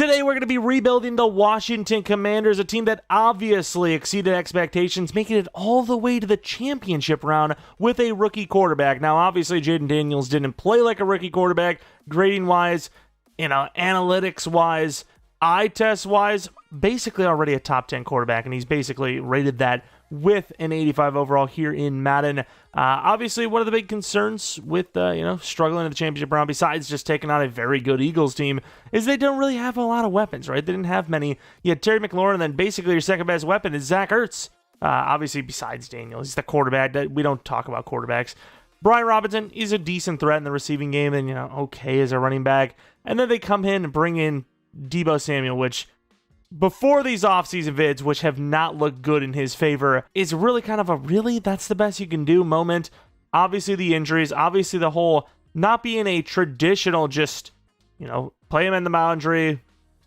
Today, we're going to be rebuilding the Washington Commanders, a team that obviously exceeded expectations, making it all the way to the championship round with a rookie quarterback. Now, obviously, Jayden Daniels didn't play like a rookie quarterback, grading-wise, analytics-wise, eye test-wise, basically already a top 10 quarterback, and he's basically rated that with an 85 overall here in Madden. Obviously, one of the big concerns with, struggling in the championship round, besides just taking on a very good Eagles team, is they don't really have a lot of weapons, right? They didn't have many. You had Terry McLaurin, and then basically your second best weapon is Zach Ertz. Obviously, besides Daniels, he's the quarterback. We don't talk about quarterbacks. Brian Robinson, he's a decent threat in the receiving game, and, okay as a running back. And then they come in and bring in Deebo Samuel, which, before these offseason vids, which have not looked good in his favor, is really kind of a that's the best you can do moment. Obviously the injuries, obviously the whole not being a traditional just, play him in the boundary,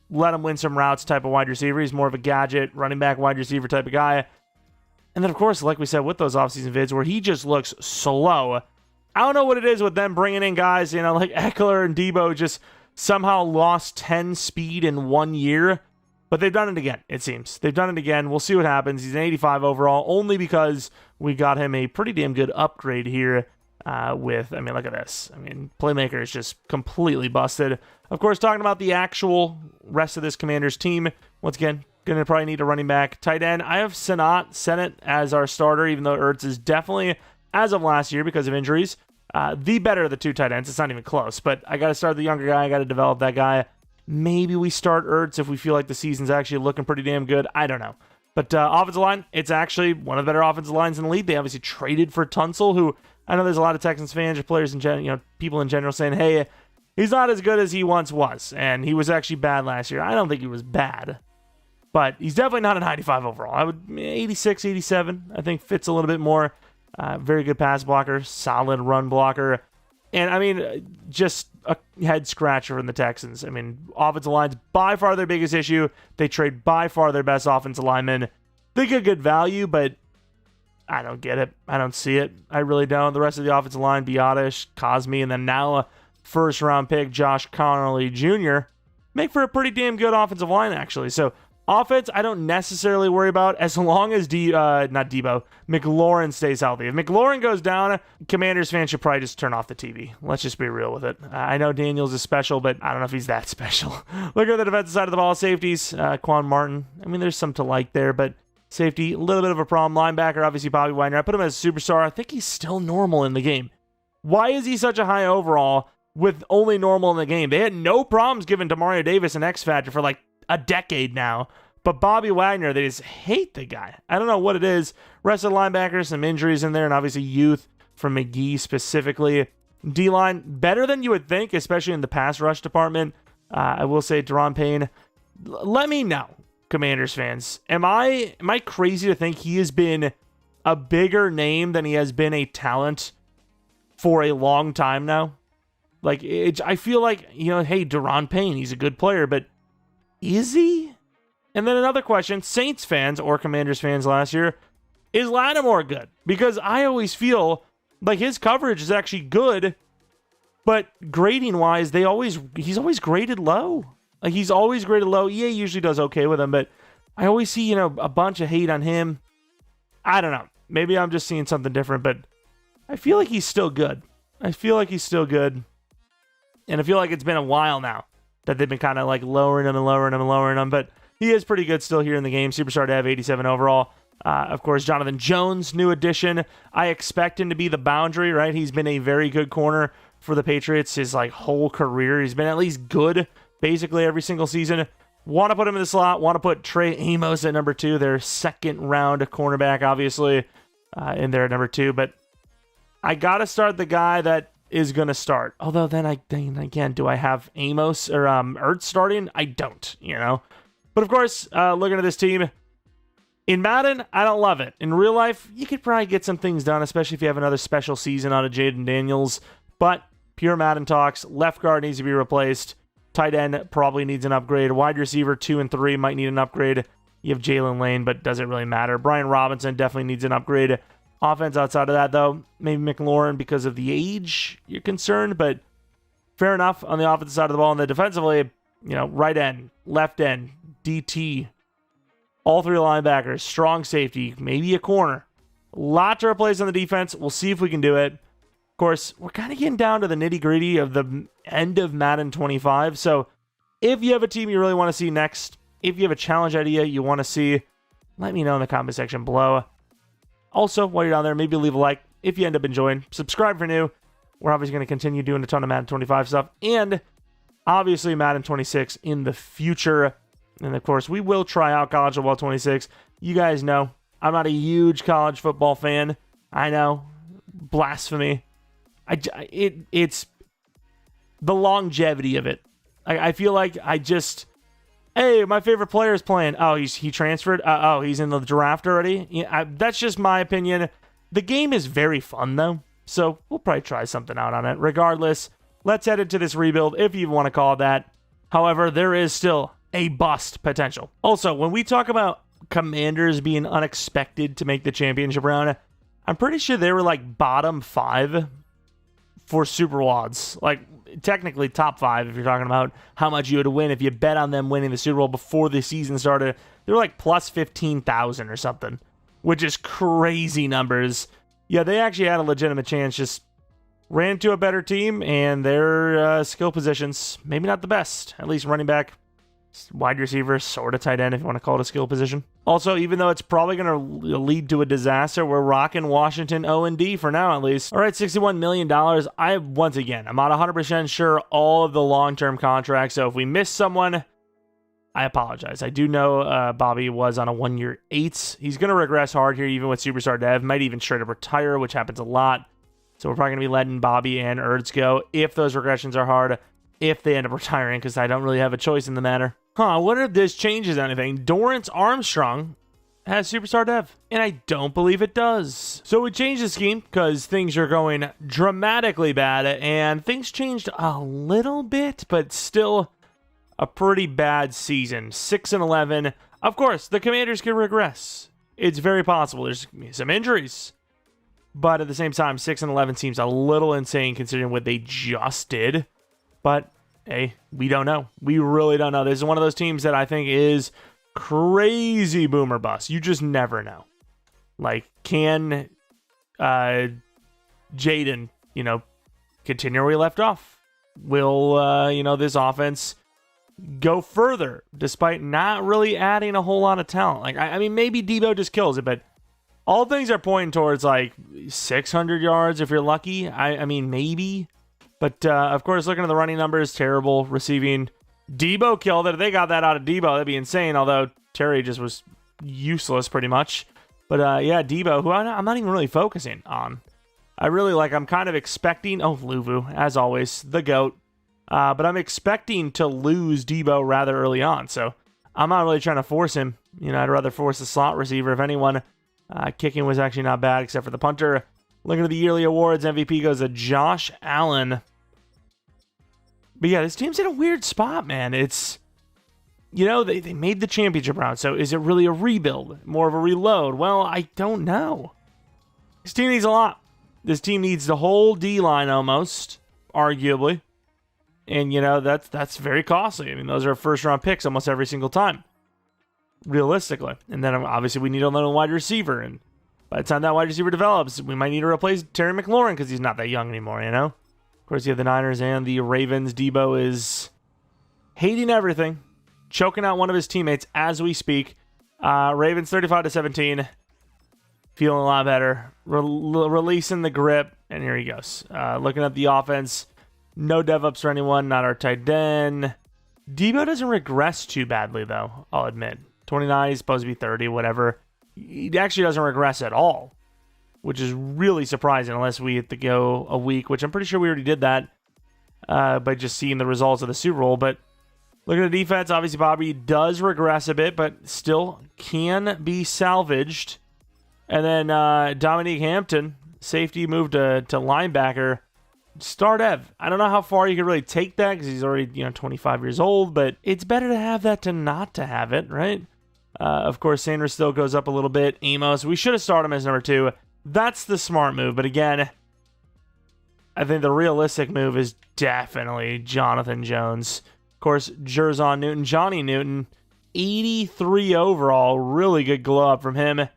let him win some routes type of wide receiver. He's more of a gadget, running back, wide receiver type of guy. And then, of course, like we said, with those offseason vids where he just looks slow. I don't know what it is with them bringing in guys, like Eckler and Deebo just somehow lost 10 speed in 1 year. But they've done it again, it seems. They've done it again. We'll see what happens. He's an 85 overall, only because we got him a pretty damn good upgrade here look at this. Playmaker is just completely busted. Of course, talking about the actual rest of this Commanders team, once again, going to probably need a running back. Tight end, I have Senate as our starter, even though Ertz is definitely, as of last year, because of injuries, the better of the two tight ends. It's not even close, but I got to start the younger guy. I got to develop that guy. Maybe we start Ertz if we feel like the season's actually looking pretty damn good. I don't know. But offensive line, it's actually one of the better offensive lines in the league. They obviously traded for Tunsil, who I know there's a lot of Texans fans or players in general, people in general saying, hey, he's not as good as he once was. And he was actually bad last year. I don't think he was bad. But he's definitely not a 95 overall. I would 86, 87, I think fits a little bit more. Very good pass blocker, solid run blocker. And, just a head scratcher from the Texans. Offensive line's by far their biggest issue. They trade by far their best offensive linemen. They get good value, but I don't get it. I don't see it. I really don't. The rest of the offensive line, Biotish, Cosme, and then now a first-round pick, Josh Connolly Jr., make for a pretty damn good offensive line, actually. So, offense, I don't necessarily worry about as long as McLaurin stays healthy. If McLaurin goes down, Commanders fans should probably just turn off the TV. Let's just be real with it. I know Daniels is special, but I don't know if he's that special. Look at the defensive side of the ball. Safeties, Quan Martin. There's some to like there, but safety, a little bit of a problem. Linebacker, obviously Bobby Wagner. I put him as a superstar. I think he's still normal in the game. Why is he such a high overall with only normal in the game? They had no problems giving Demario Davis an X Factor for like a decade now. But Bobby Wagner, they just hate the guy. I don't know what it is. Rest of the linebackers, some injuries in there, and obviously youth from McGee specifically. D-line, better than you would think, especially in the pass rush department. I will say Deron Payne. Let me know, Commanders fans. Am I crazy to think he has been a bigger name than he has been a talent for a long time now? I feel like, hey, Deron Payne, he's a good player, but is he? And then another question, Saints fans or Commanders fans last year, is Lattimore good? Because I always feel like his coverage is actually good, but grading-wise, he's always graded low. He's always graded low. EA usually does okay with him, but I always see, a bunch of hate on him. I don't know. Maybe I'm just seeing something different, but I feel like he's still good. And I feel like it's been a while now that they've been kind of lowering him, but he is pretty good still here in the game. Superstar to have 87 overall. Of course, Jonathan Jones, new addition. I expect him to be the boundary, right? He's been a very good corner for the Patriots his whole career. He's been at least good basically every single season. Want to put him in the slot. Want to put Trey Amos at number 2, their second round cornerback, obviously, in there at number 2. But I got to start the guy that is going to start. Although then again, do I have Amos or Ertz starting? I don't, But of course, looking at this team, in Madden, I don't love it. In real life, you could probably get some things done, especially if you have another special season out of Jayden Daniels. But pure Madden talks, left guard needs to be replaced. Tight end probably needs an upgrade. Wide receiver 2 and 3 might need an upgrade. You have Jalen Lane, but doesn't really matter. Brian Robinson definitely needs an upgrade. Offense outside of that, though, maybe McLaurin because of the age you're concerned, but fair enough on the offensive side of the ball. And then defensively, right end, left end, DT, all three linebackers, strong safety, maybe a corner. A lot to replace on the defense. We'll see if we can do it. Of course, we're kind of getting down to the nitty-gritty of the end of Madden 25. So if you have a team you really want to see next, if you have a challenge idea you want to see, let me know in the comment section below. Also, while you're down there, maybe leave a like if you end up enjoying. Subscribe for new. We're obviously going to continue doing a ton of Madden 25 stuff. And obviously Madden 26 in the future. And of course, we will try out College Football 26. You guys know I'm not a huge college football fan. I know. Blasphemy. It's the longevity of it. I feel like hey, my favorite player is playing. Oh, he transferred. Oh, he's in the draft already. Yeah, that's just my opinion. The game is very fun though, so we'll probably try something out on it. Regardless, let's head into this rebuild, if you want to call it that. However, there is still a bust potential. Also, when we talk about Commanders being unexpected to make the championship round, I'm pretty sure they were like bottom 5 for Super Bowl odds. Like, technically top 5 if you're talking about how much you would win if you bet on them winning the Super Bowl before the season started. They were like plus 15,000 or something, which is crazy numbers. Yeah, they actually had a legitimate chance, just ran into a better team, and their skill positions, maybe not the best. At least running back, wide receiver, sort of tight end if you want to call it a skill position. Also, even though it's probably going to lead to a disaster, we're rocking Washington O&D for now at least. All right, $61 million. I'm not 100% sure all of the long-term contracts, so if we miss someone, I apologize. I do know Bobby was on a 1-year 8. He's going to regress hard here, even with Superstar Dev. Might even straight up retire, which happens a lot. So we're probably going to be letting Bobby and Ertz go if those regressions are hard, if they end up retiring, because I don't really have a choice in the matter. I wonder if this changes anything. Dorrance Armstrong has Superstar Dev, and I don't believe it does. So we changed the scheme because things are going dramatically bad, and things changed a little bit, but still a pretty bad season. 6-11. Of course, the Commanders can regress. It's very possible. There's some injuries. But at the same time, 6-11 seems a little insane considering what they just did. But hey, we don't know. We really don't know. This is one of those teams that I think is crazy boomer bust. You just never know. Like, can Jayden, continue where we left off? Will, this offense go further despite not really adding a whole lot of talent? Like, I mean, maybe Debo just kills it, but all things are pointing towards like 600 yards if you're lucky. I mean, maybe. But, of course, looking at the running numbers, terrible. Receiving, Debo killed it. If they got that out of Debo, that'd be insane. Although Terry just was useless pretty much. But, yeah, Debo, who I'm not even really focusing on. I'm kind of expecting, Luvu, as always, the GOAT. But I'm expecting to lose Debo rather early on. So I'm not really trying to force him. I'd rather force the slot receiver. If anyone, kicking was actually not bad except for the punter. Looking at the yearly awards, MVP goes to Josh Allen. But yeah, this team's in a weird spot, man. It's, they made the championship round, so is it really a rebuild? More of a reload? Well, I don't know. This team needs a lot. This team needs the whole D-line almost, arguably. And, that's very costly. I mean, those are first-round picks almost every single time, realistically. And then, obviously, we need a little wide receiver, and by the time that wide receiver develops, we might need to replace Terry McLaurin because he's not that young anymore, Of course, you have the Niners and the Ravens. Debo is hating everything, choking out one of his teammates as we speak. Ravens 35-17, feeling a lot better, releasing the grip, and here he goes. Looking at the offense, no dev ups for anyone, not our tight end. Debo doesn't regress too badly, though, I'll admit. 29, he's supposed to be 30, whatever. He actually doesn't regress at all, which is really surprising unless we have to go a week, which I'm pretty sure we already did that by just seeing the results of the Super Bowl. But looking at the defense, obviously Bobby does regress a bit, but still can be salvaged. And then Dominique Hampton, safety, moved to linebacker. Start Ev. I don't know how far you could really take that because he's already 25 years old, but it's better to have that to not to have it, right? Of course, Sanders still goes up a little bit. Amos, we should have started him as number 2. That's the smart move. But again, I think the realistic move is definitely Jonathan Jones. Of course, Jerzon Newton, Johnny Newton, 83 overall. Really good glow up from him.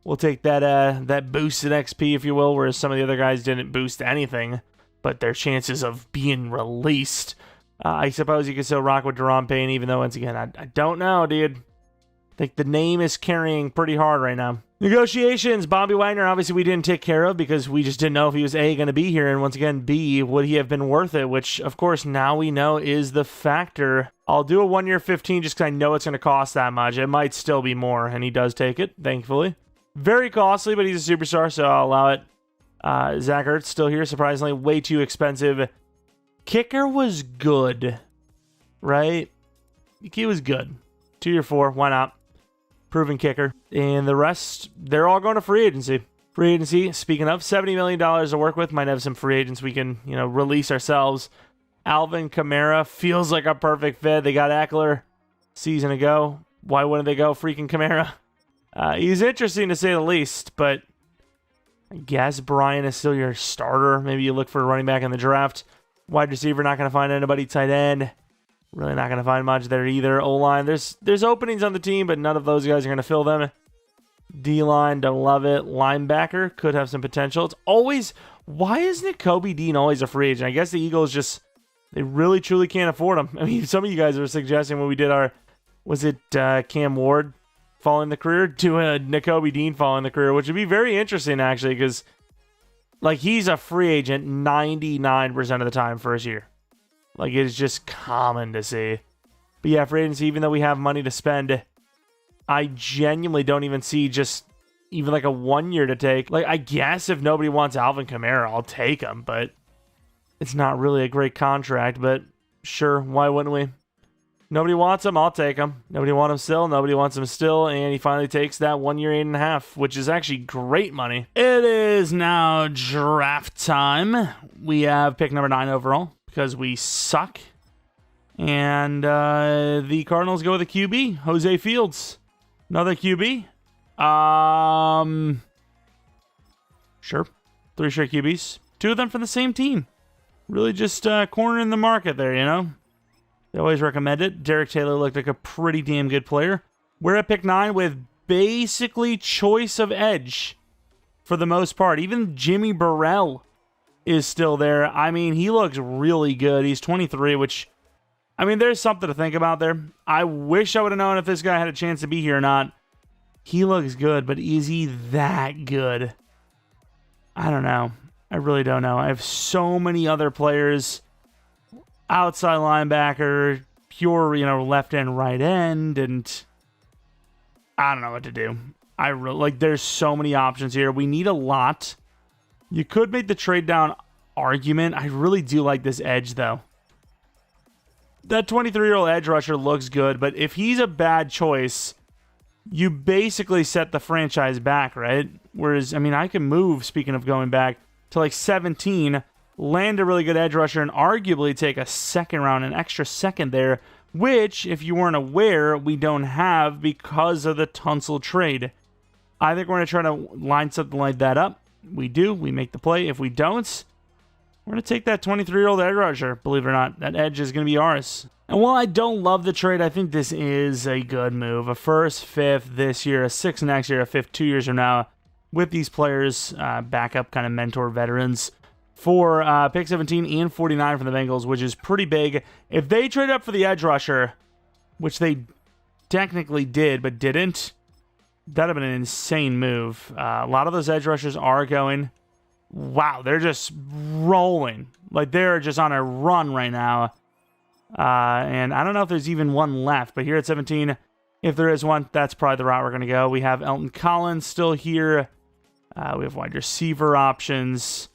We'll take that boosted XP, if you will, whereas some of the other guys didn't boost anything, but their chances of being released. I suppose you could still rock with Jeromepkr, even though, once again, I don't know, dude. I think the name is carrying pretty hard right now. Negotiations. Bobby Wagner, obviously, we didn't take care of because we just didn't know if he was A, going to be here, and once again, B, would he have been worth it, which, of course, now we know is the factor. I'll do a 1-year 15 just because I know it's going to cost that much. It might still be more, and he does take it, thankfully. Very costly, but he's a superstar, so I'll allow it. Zach Ertz still here, surprisingly. Way too expensive. Kicker was good, right? He was good. 2-year 4, why not? Proven kicker. And the rest, they're all going to free agency. Free agency, speaking of, $70 million to work with. Might have some free agents we can, release ourselves. Alvin Kamara feels like a perfect fit. They got Eckler season ago. Why wouldn't they go freaking Kamara? He's interesting to say the least, but I guess Brian is still your starter. Maybe you look for a running back in the draft. Wide receiver, not going to find anybody. Tight end, really not going to find much there either. O-line, there's openings on the team, but none of those guys are going to fill them. D-line, don't love it. Linebacker, could have some potential. It's always, why isn't Kobe Dean always a free agent? I guess the Eagles just, they really truly can't afford him. I mean, some of you guys were suggesting when we did our, was it Cam Ward following the career, to a Nakobe Dean following the career, which would be very interesting, actually, because, like, he's a free agent 99% of the time first year. Like, it is just common to see. But yeah, free agency, even though we have money to spend, I genuinely don't even see just even like a 1 year to take. Like, I guess if nobody wants Alvin Kamara, I'll take him, but it's not really a great contract, but sure, why wouldn't we? Nobody wants him, I'll take him. Nobody wants him still, nobody wants him still, and he finally takes that 1 year, 8.5, which is actually great money. It is now draft time. We have pick number 9 overall because we suck. And the Cardinals go with a QB, Jose Fields. Another QB. Sure. 3 straight QBs. 2 of them from the same team. Really just cornering the market there, They always recommend it. Derek Taylor looked like a pretty damn good player. We're at pick 9 with basically choice of edge for the most part. Even Jimmy Burrell is still there. I mean, he looks really good. He's 23, which, I mean, there's something to think about there. I wish I would have known if this guy had a chance to be here or not. He looks good, but is he that good? I don't know. I really don't know. I have so many other players. Outside linebacker, pure, left end, right end, and I don't know what to do. I really, like, there's so many options here. We need a lot. You could make the trade down argument. I really do like this edge, though. That 23-year-old edge rusher looks good, but if he's a bad choice, you basically set the franchise back, right? Whereas, I mean, I can move, speaking of going back, to like 17, land a really good edge rusher, and arguably take a second round, an extra second there, which, if you weren't aware, we don't have because of the Tunsil trade. I think we're going to try to line something like that up. We do. We make the play. If we don't, we're going to take that 23-year-old edge rusher. Believe it or not, that edge is going to be ours. And while I don't love the trade, I think this is a good move. A first, 5th this year, a 6th next year, a 5th 2 years from now, with these players, backup kind of mentor veterans, for pick 17 and 49 from the Bengals, which is pretty big. If they trade up for the edge rusher, which they technically did but didn't, that would have been an insane move. A lot of those edge rushers are going. Wow, they're just rolling. Like, they're just on a run right now. And I don't know if there's even one left, but here at 17, if there is one, that's probably the route we're going to go. We have Elton Collins still here. We have wide receiver options.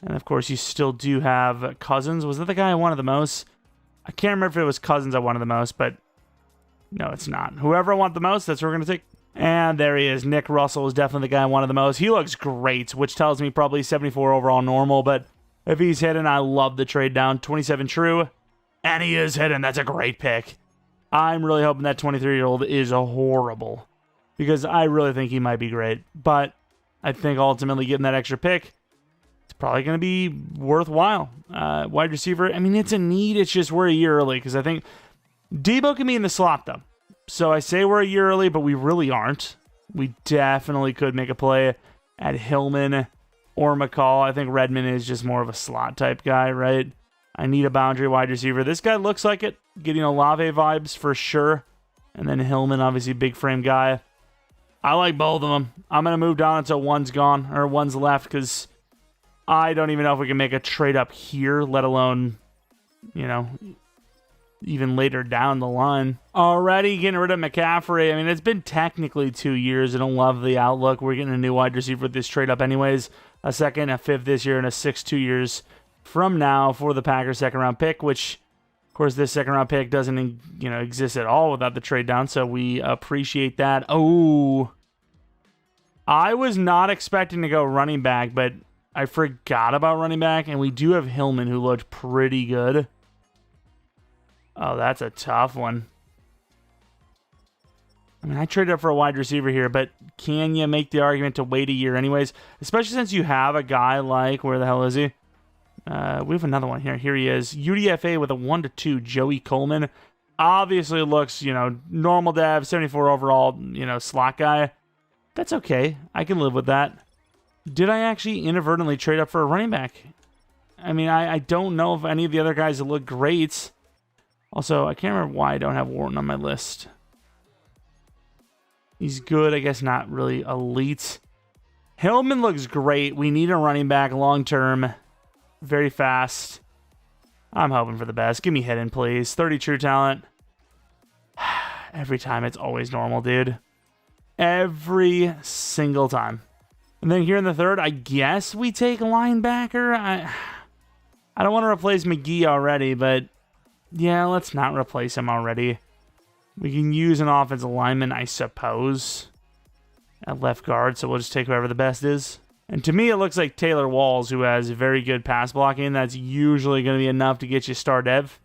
And, of course, you still do have Cousins. Was that the guy I wanted the most? I can't remember if it was Cousins I wanted the most, but no, it's not. Whoever I want the most, that's what we're going to take. And there he is. Nick Russell is definitely the guy I wanted the most. He looks great, which tells me probably 74 overall normal, but if he's hidden, I love the trade down. 27 true, and he is hidden. That's a great pick. I'm really hoping that 23-year-old is horrible, because I really think he might be great, but I think ultimately getting that extra pick, it's probably going to be worthwhile. Wide receiver, I mean, it's a need. It's just we're a year early, because I think Debo can be in the slot, though. So I say we're a year early, but we really aren't. We definitely could make a play at Hillman or McCall. I think Redmond is just more of a slot type guy, right? I need a boundary wide receiver. This guy looks like it. Getting Olave vibes for sure. And then Hillman, obviously big frame guy. I like both of them. I'm going to move down until one's gone or one's left because I don't even know if we can make a trade up here, let alone, even later down the line. Already getting rid of McCaffrey. I mean, it's been technically 2 years. I don't love the outlook. We're getting a new wide receiver with this trade up anyways. A second, a fifth this year, and a sixth 2 years from now for the Packers second round pick, which, of course, this second round pick doesn't, exist at all without the trade down, so we appreciate that. Oh, I was not expecting to go running back, but I forgot about running back, and we do have Hillman, who looked pretty good. Oh, that's a tough one. I mean, I traded up for a wide receiver here, but can you make the argument to wait a year anyways? Especially since you have a guy like, where the hell is he? We have another one here. Here he is. UDFA with a 1-2, Joey Coleman. Obviously looks, normal dev, 74 overall, slot guy. That's okay. I can live with that. Did I actually inadvertently trade up for a running back? I mean, I don't know if any of the other guys look great. Also, I can't remember why I don't have Wharton on my list. He's good, I guess not really elite. Hillman looks great. We need a running back long term. Very fast. I'm hoping for the best. Give me Hidden, please. 30 true talent. Every time it's always normal, dude. Every single time. And then here in the third, I guess we take linebacker. I don't want to replace McGee already, but yeah, let's not replace him already. We can use an offensive lineman, I suppose, at left guard, so we'll just take whoever the best is. And to me, it looks like Taylor Walls, who has very good pass blocking. That's usually going to be enough to get you star dev.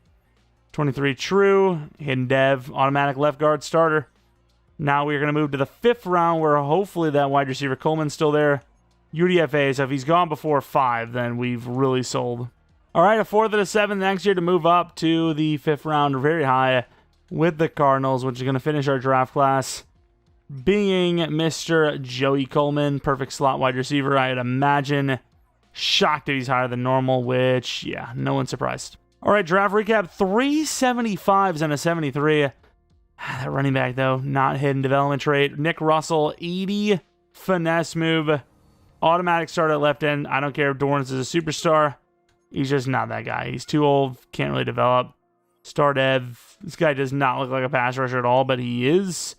23 true, hidden dev, automatic left guard starter. Now we're going to move to the 5th round, where hopefully that wide receiver Coleman's still there. UDFA, so if he's gone before 5, then we've really sold. All right, a 4th and a 7th next year to move up to the 5th round, very high, with the Cardinals, which is going to finish our draft class being Mr. Joey Coleman, perfect slot wide receiver. I'd imagine. Shocked if he's higher than normal, which, yeah, no one's surprised. All right, draft recap, 3 75s and a 73. That running back, though, not hidden development trait. Nick Russell, 80 finesse move. Automatic start at left end. I don't care if Dorrance is a superstar. He's just not that guy. He's too old, can't really develop. Star dev. This guy does not look like a pass rusher at all, but he is.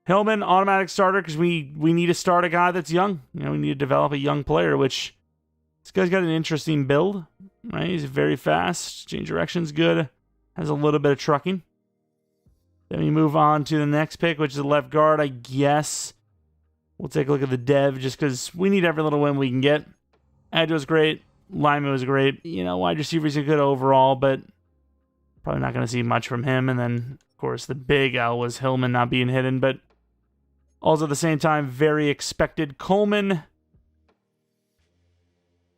Hillman, automatic starter, because we need to start a guy that's young. We need to develop a young player, which this guy's got an interesting build, right? He's very fast. Change direction's good. Has a little bit of trucking. Then we move on to the next pick, which is the left guard, I guess. We'll take a look at the dev just because we need every little win we can get. Edge was great. Lyman was great. Wide receiver's a good overall, but probably not going to see much from him. And then, of course, the big L was Hillman not being hidden, but also at the same time, very expected. Coleman,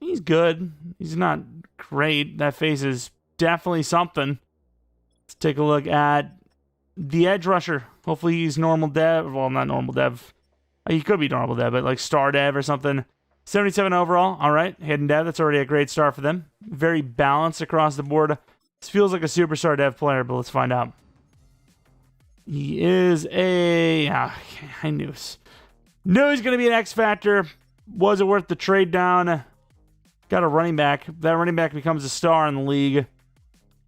he's good. He's not great. That face is definitely something. Let's take a look at the edge rusher. Hopefully he's normal dev. Well, not normal dev. He could be normal dev, but like star dev or something. 77 overall. All right. Hidden dev. That's already a great start for them. Very balanced across the board. This feels like a superstar dev player, but let's find out. He is a... I knew he's going to be an X factor. Was it worth the trade down? Got a running back. That running back becomes a star in the league.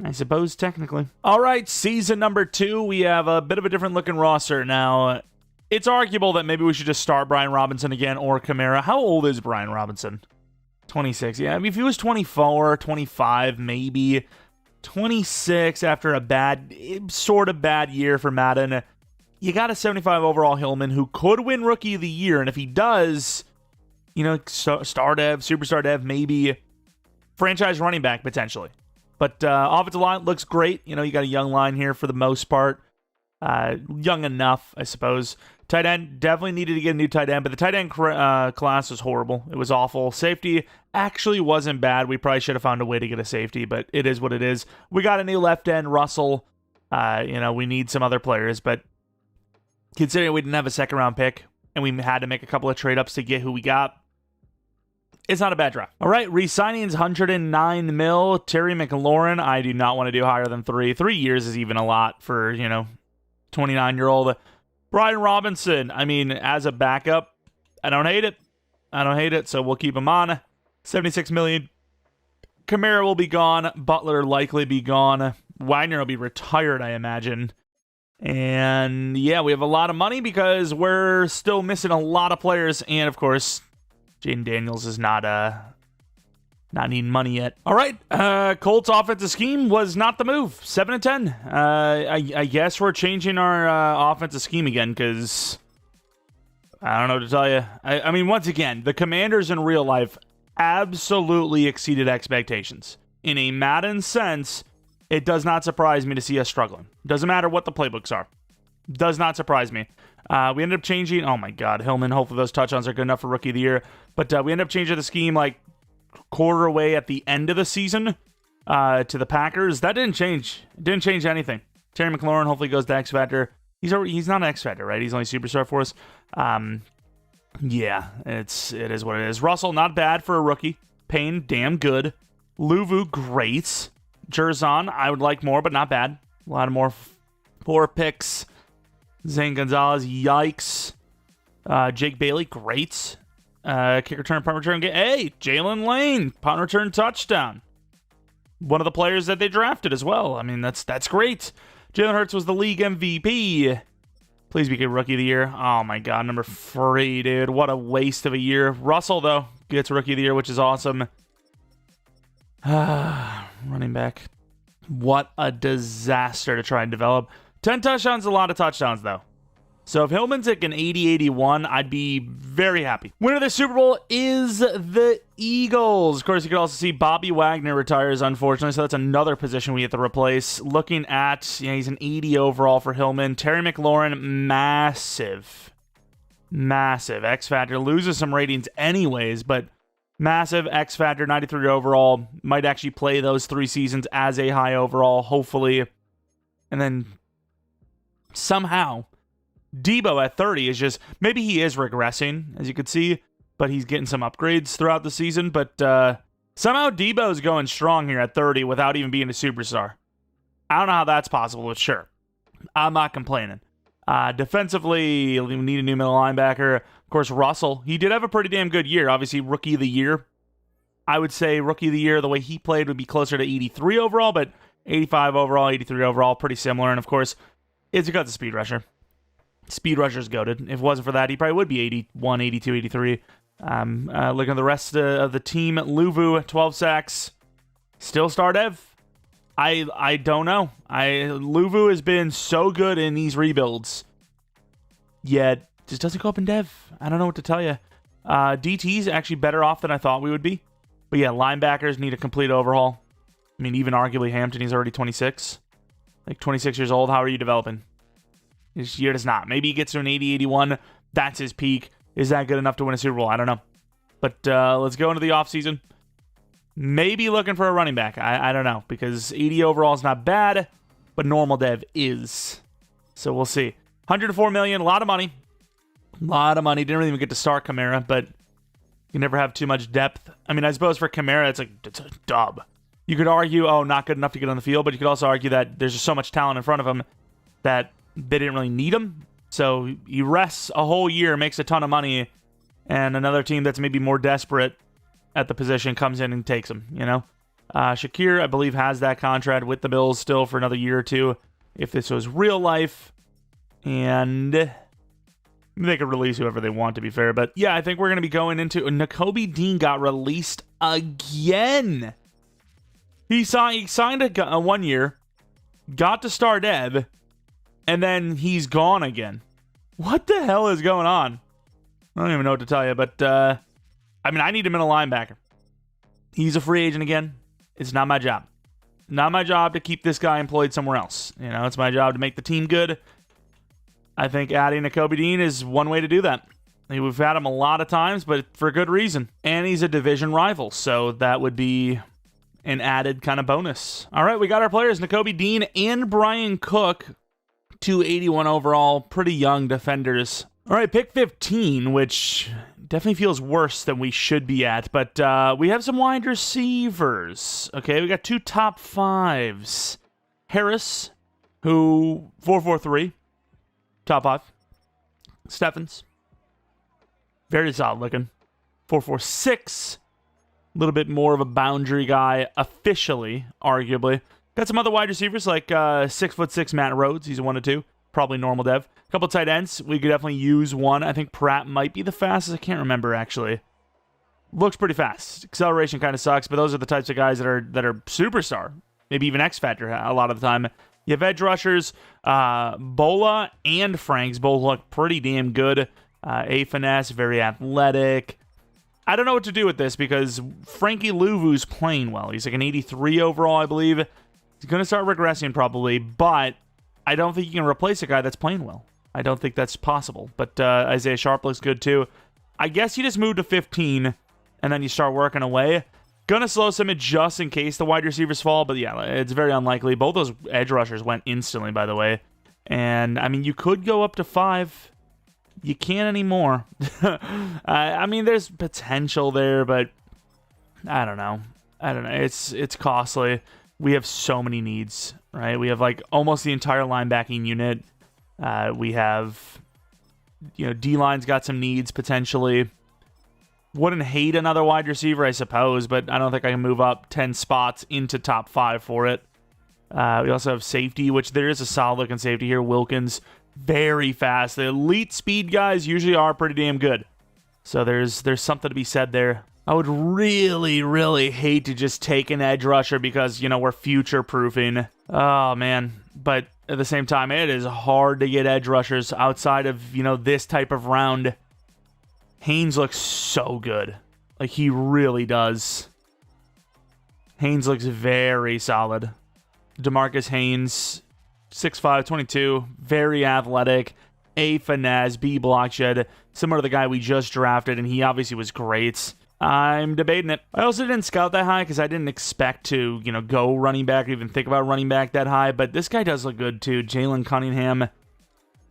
I suppose, technically. All right, season number 2. We have a bit of a different looking roster. Now, it's arguable that maybe we should just start Brian Robinson again or Kamara. How old is Brian Robinson? 26. Yeah, I mean, if he was 24, 25, maybe. 26 after a sort of bad year for Madden. You got a 75 overall Hillman who could win Rookie of the Year. And if he does, star dev, superstar dev, maybe franchise running back potentially. But offensive line looks great. You got a young line here for the most part. Young enough, I suppose. Tight end, definitely needed to get a new tight end, but the tight end class was horrible. It was awful. Safety actually wasn't bad. We probably should have found a way to get a safety, but it is what it is. We got a new left end, Russell. We need some other players, but considering we didn't have a second-round pick and we had to make a couple of trade-ups to get who we got, it's not a bad draft. All right, re-signings, $109 million. Terry McLaurin, I do not want to do higher than 3. 3 years is even a lot for, 29-year-old. Brian Robinson, as a backup, I don't hate it. So we'll keep him on. $76 million. Kamara will be gone. Butler likely be gone. Wagner will be retired, I imagine. And yeah, we have a lot of money because we're still missing a lot of players. And of course, Jayden Daniels is not needing money yet. All right, Colts offensive scheme was not the move. 7-10. I guess we're changing our offensive scheme again because I don't know what to tell you. Once again, the Commanders in real life absolutely exceeded expectations. In a Madden sense, it does not surprise me to see us struggling. Doesn't matter what the playbooks are. Does not surprise me. We ended up changing. Oh my God, Hillman. Hopefully those touchdowns are good enough for Rookie of the Year. But we ended up changing the scheme like quarter way at the end of the season to the Packers. That didn't change. It didn't change anything. Terry McLaurin hopefully goes to X Factor. He's not an X Factor, right? He's only Superstar for us. Yeah, it is what it is. Russell, not bad for a rookie. Payne, damn good. Luvu, great. Jerzon, I would like more, but not bad. A lot of more 4 picks. Zane Gonzalez, yikes. Jake Bailey, great. Kick return, punt return. Hey, Jalen Lane, punt return touchdown. One of the players that they drafted as well. That's great. Jalen Hurts was the league MVP. Please be a Rookie of the Year. Oh my God, number 3, dude. What a waste of a year. Russell, though, gets Rookie of the Year, which is awesome. Running back. What a disaster to try and develop. 10 touchdowns, a lot of touchdowns, though. So if Hillman's like an 80-81, I'd be very happy. Winner of the Super Bowl is the Eagles. Of course, you can also see Bobby Wagner retires, unfortunately, so that's another position we have to replace. Looking at, he's an 80 overall for Hillman. Terry McLaurin, massive. X Factor. Loses some ratings anyways, but massive X Factor, 93 overall. Might actually play those 3 seasons as a high overall, hopefully. And then somehow Debo at 30 is just, maybe he is regressing, as you could see, but he's getting some upgrades throughout the season. But somehow Debo's going strong here at 30 without even being a superstar. I don't know how that's possible, but sure. I'm not complaining. Defensively, we need a new middle linebacker. Of course, Russell, he did have a pretty damn good year. Obviously, Rookie of the Year. I would say Rookie of the Year, the way he played, would be closer to 83 overall, but 85 overall, 83 overall, pretty similar. And of course, it's because of Speed Rusher. Speed Rusher's goated. If it wasn't for that, he probably would be 81, 82, 83. Looking at the rest of the team, Luvu, 12 sacks. Still star dev? I don't know. Luvu has been so good in these rebuilds, yet just doesn't go up in dev. I don't know what to tell you. DT's actually better off than I thought we would be. But yeah, linebackers need a complete overhaul. Even arguably Hampton, he's already 26. Like 26 years old. How are you developing? This year does not. Maybe he gets to an 80-81. That's his peak. Is that good enough to win a Super Bowl? I don't know. But let's go into the offseason. Maybe looking for a running back. I don't know. Because 80 overall is not bad, but normal dev is. So we'll see. $104 million. A lot of money. Didn't really even get to start Kamara, but you never have too much depth. I suppose for Kamara, it's a dub. You could argue, not good enough to get on the field, but you could also argue that there's just so much talent in front of him that they didn't really need him. So he rests a whole year, makes a ton of money, and another team that's maybe more desperate at the position comes in and takes him, Shakir, I believe, has that contract with the Bills still for another year or two if this was real life. And they could release whoever they want, to be fair. But yeah, I think we're going to be going into... Nakobe Dean got released again. He signed a 1 year, got to star dev, and then he's gone again. What the hell is going on? I don't even know what to tell you, but I need him in a linebacker. He's a free agent again. It's not my job. Not my job to keep this guy employed somewhere else. It's my job to make the team good. I think adding Nakobe Dean is one way to do that. We've had him a lot of times, but for good reason. And he's a division rival, so that would be an added kind of bonus. All right, we got our players, Nakobe Dean and Brian Cook, 281 overall, pretty young defenders. All right, pick 15, which definitely feels worse than we should be at, but we have some wide receivers. Okay, we got 2 top 5s. Harris, who 4.43, top 5. Steffens, very solid looking, 4.46. A little bit more of a boundary guy, officially, arguably. Got some other wide receivers like 6'6" Matt Rhodes. He's a 1-2, probably normal dev. A couple tight ends. We could definitely use one. I think Pratt might be the fastest. I can't remember actually. Looks pretty fast. Acceleration kind of sucks, but those are the types of guys that are superstar, maybe even X Factor a lot of the time. You have edge rushers. Bola and Franks both look pretty damn good. A finesse, very athletic. I don't know what to do with this because Frankie Louvu's playing well. He's like an 83 overall, I believe. He's going to start regressing probably, but I don't think you can replace a guy that's playing well. I don't think that's possible. But Isaiah Sharp looks good too. I guess you just move to 15 and then you start working away. Gonna slow some it just in case the wide receivers fall, but yeah, it's very unlikely. Both those edge rushers went instantly, by the way. And, I mean, you could go up to 5. You can't anymore. I mean, there's potential there, but I don't know. It's costly. We have so many needs, right? We have like almost the entire linebacking unit. We have, D-line's got some needs potentially. Wouldn't hate another wide receiver, I suppose, but I don't think I can move up 10 spots into top 5 for it. We also have safety, which there is a solid looking safety here. Wilkins, very fast. The elite speed guys usually are pretty damn good. So there's something to be said there. I would really, really hate to just take an edge rusher because, we're future-proofing. Oh, man. But at the same time, it is hard to get edge rushers outside of, this type of round. Haynes looks so good. Like, he really does. Haynes looks very solid. DeMarcus Haynes, 6'5", 22, very athletic, A finesse, B block shed, similar to the guy we just drafted, and he obviously was great. I'm debating it. I also didn't scout that high because I didn't expect to, go running back or even think about running back that high, but this guy does look good too. Jalen Cunningham,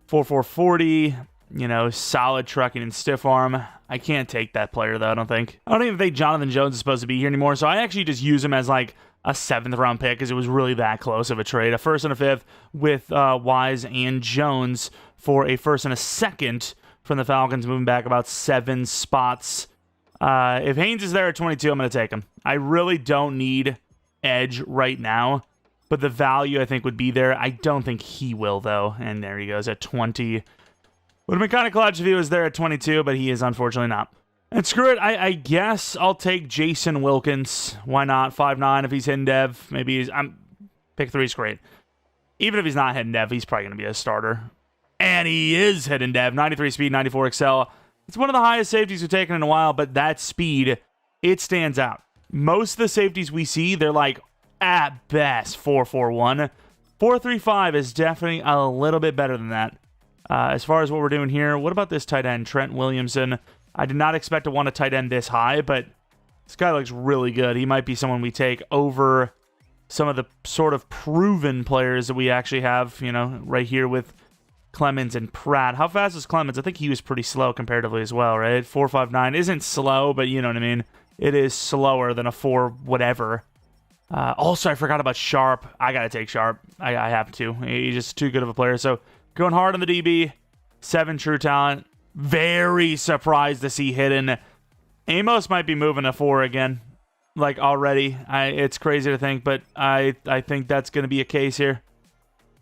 4.40, solid trucking and stiff arm. I can't take that player though, I don't think. I don't even think Jonathan Jones is supposed to be here anymore, so I actually just use him as like a 7th round pick because it was really that close of a trade. A 1st and a 5th with Wise and Jones for a 1st and a 2nd from the Falcons, moving back about 7 spots. If Haynes is there at 22, I'm going to take him. I really don't need edge right now, but the value I think would be there. I don't think he will though, and there he goes at 20. Would have been kind of clutch if he was there at 22, but he is unfortunately not. And screw it, I guess I'll take Jason Wilkins. Why not? 5'9" if he's hidden dev. Maybe he's... pick 3 is great. Even if he's not hidden dev, he's probably going to be a starter. And he is hidden dev. 93 speed, 94 excel. It's one of the highest safeties we've taken in a while, but that speed, it stands out. Most of the safeties we see, they're like, at best, 4.41. 4.35 is definitely a little bit better than that. As far as what we're doing here, what about this tight end, Trent Williamson? I did not expect to want a tight end this high, but this guy looks really good. He might be someone we take over some of the sort of proven players that we actually have, right here with Clemens and Pratt. How fast is Clemens? I think he was pretty slow comparatively as well, right? 4.59 isn't slow, but you know what I mean. It is slower than a 4 whatever. Also, I forgot about Sharp. I got to take Sharp. I have to. He's just too good of a player. So going hard on the DB. 7 true talent. Very surprised to see hidden. Amos might be moving to 4 again, like already. It's crazy to think, but I think that's going to be a case here.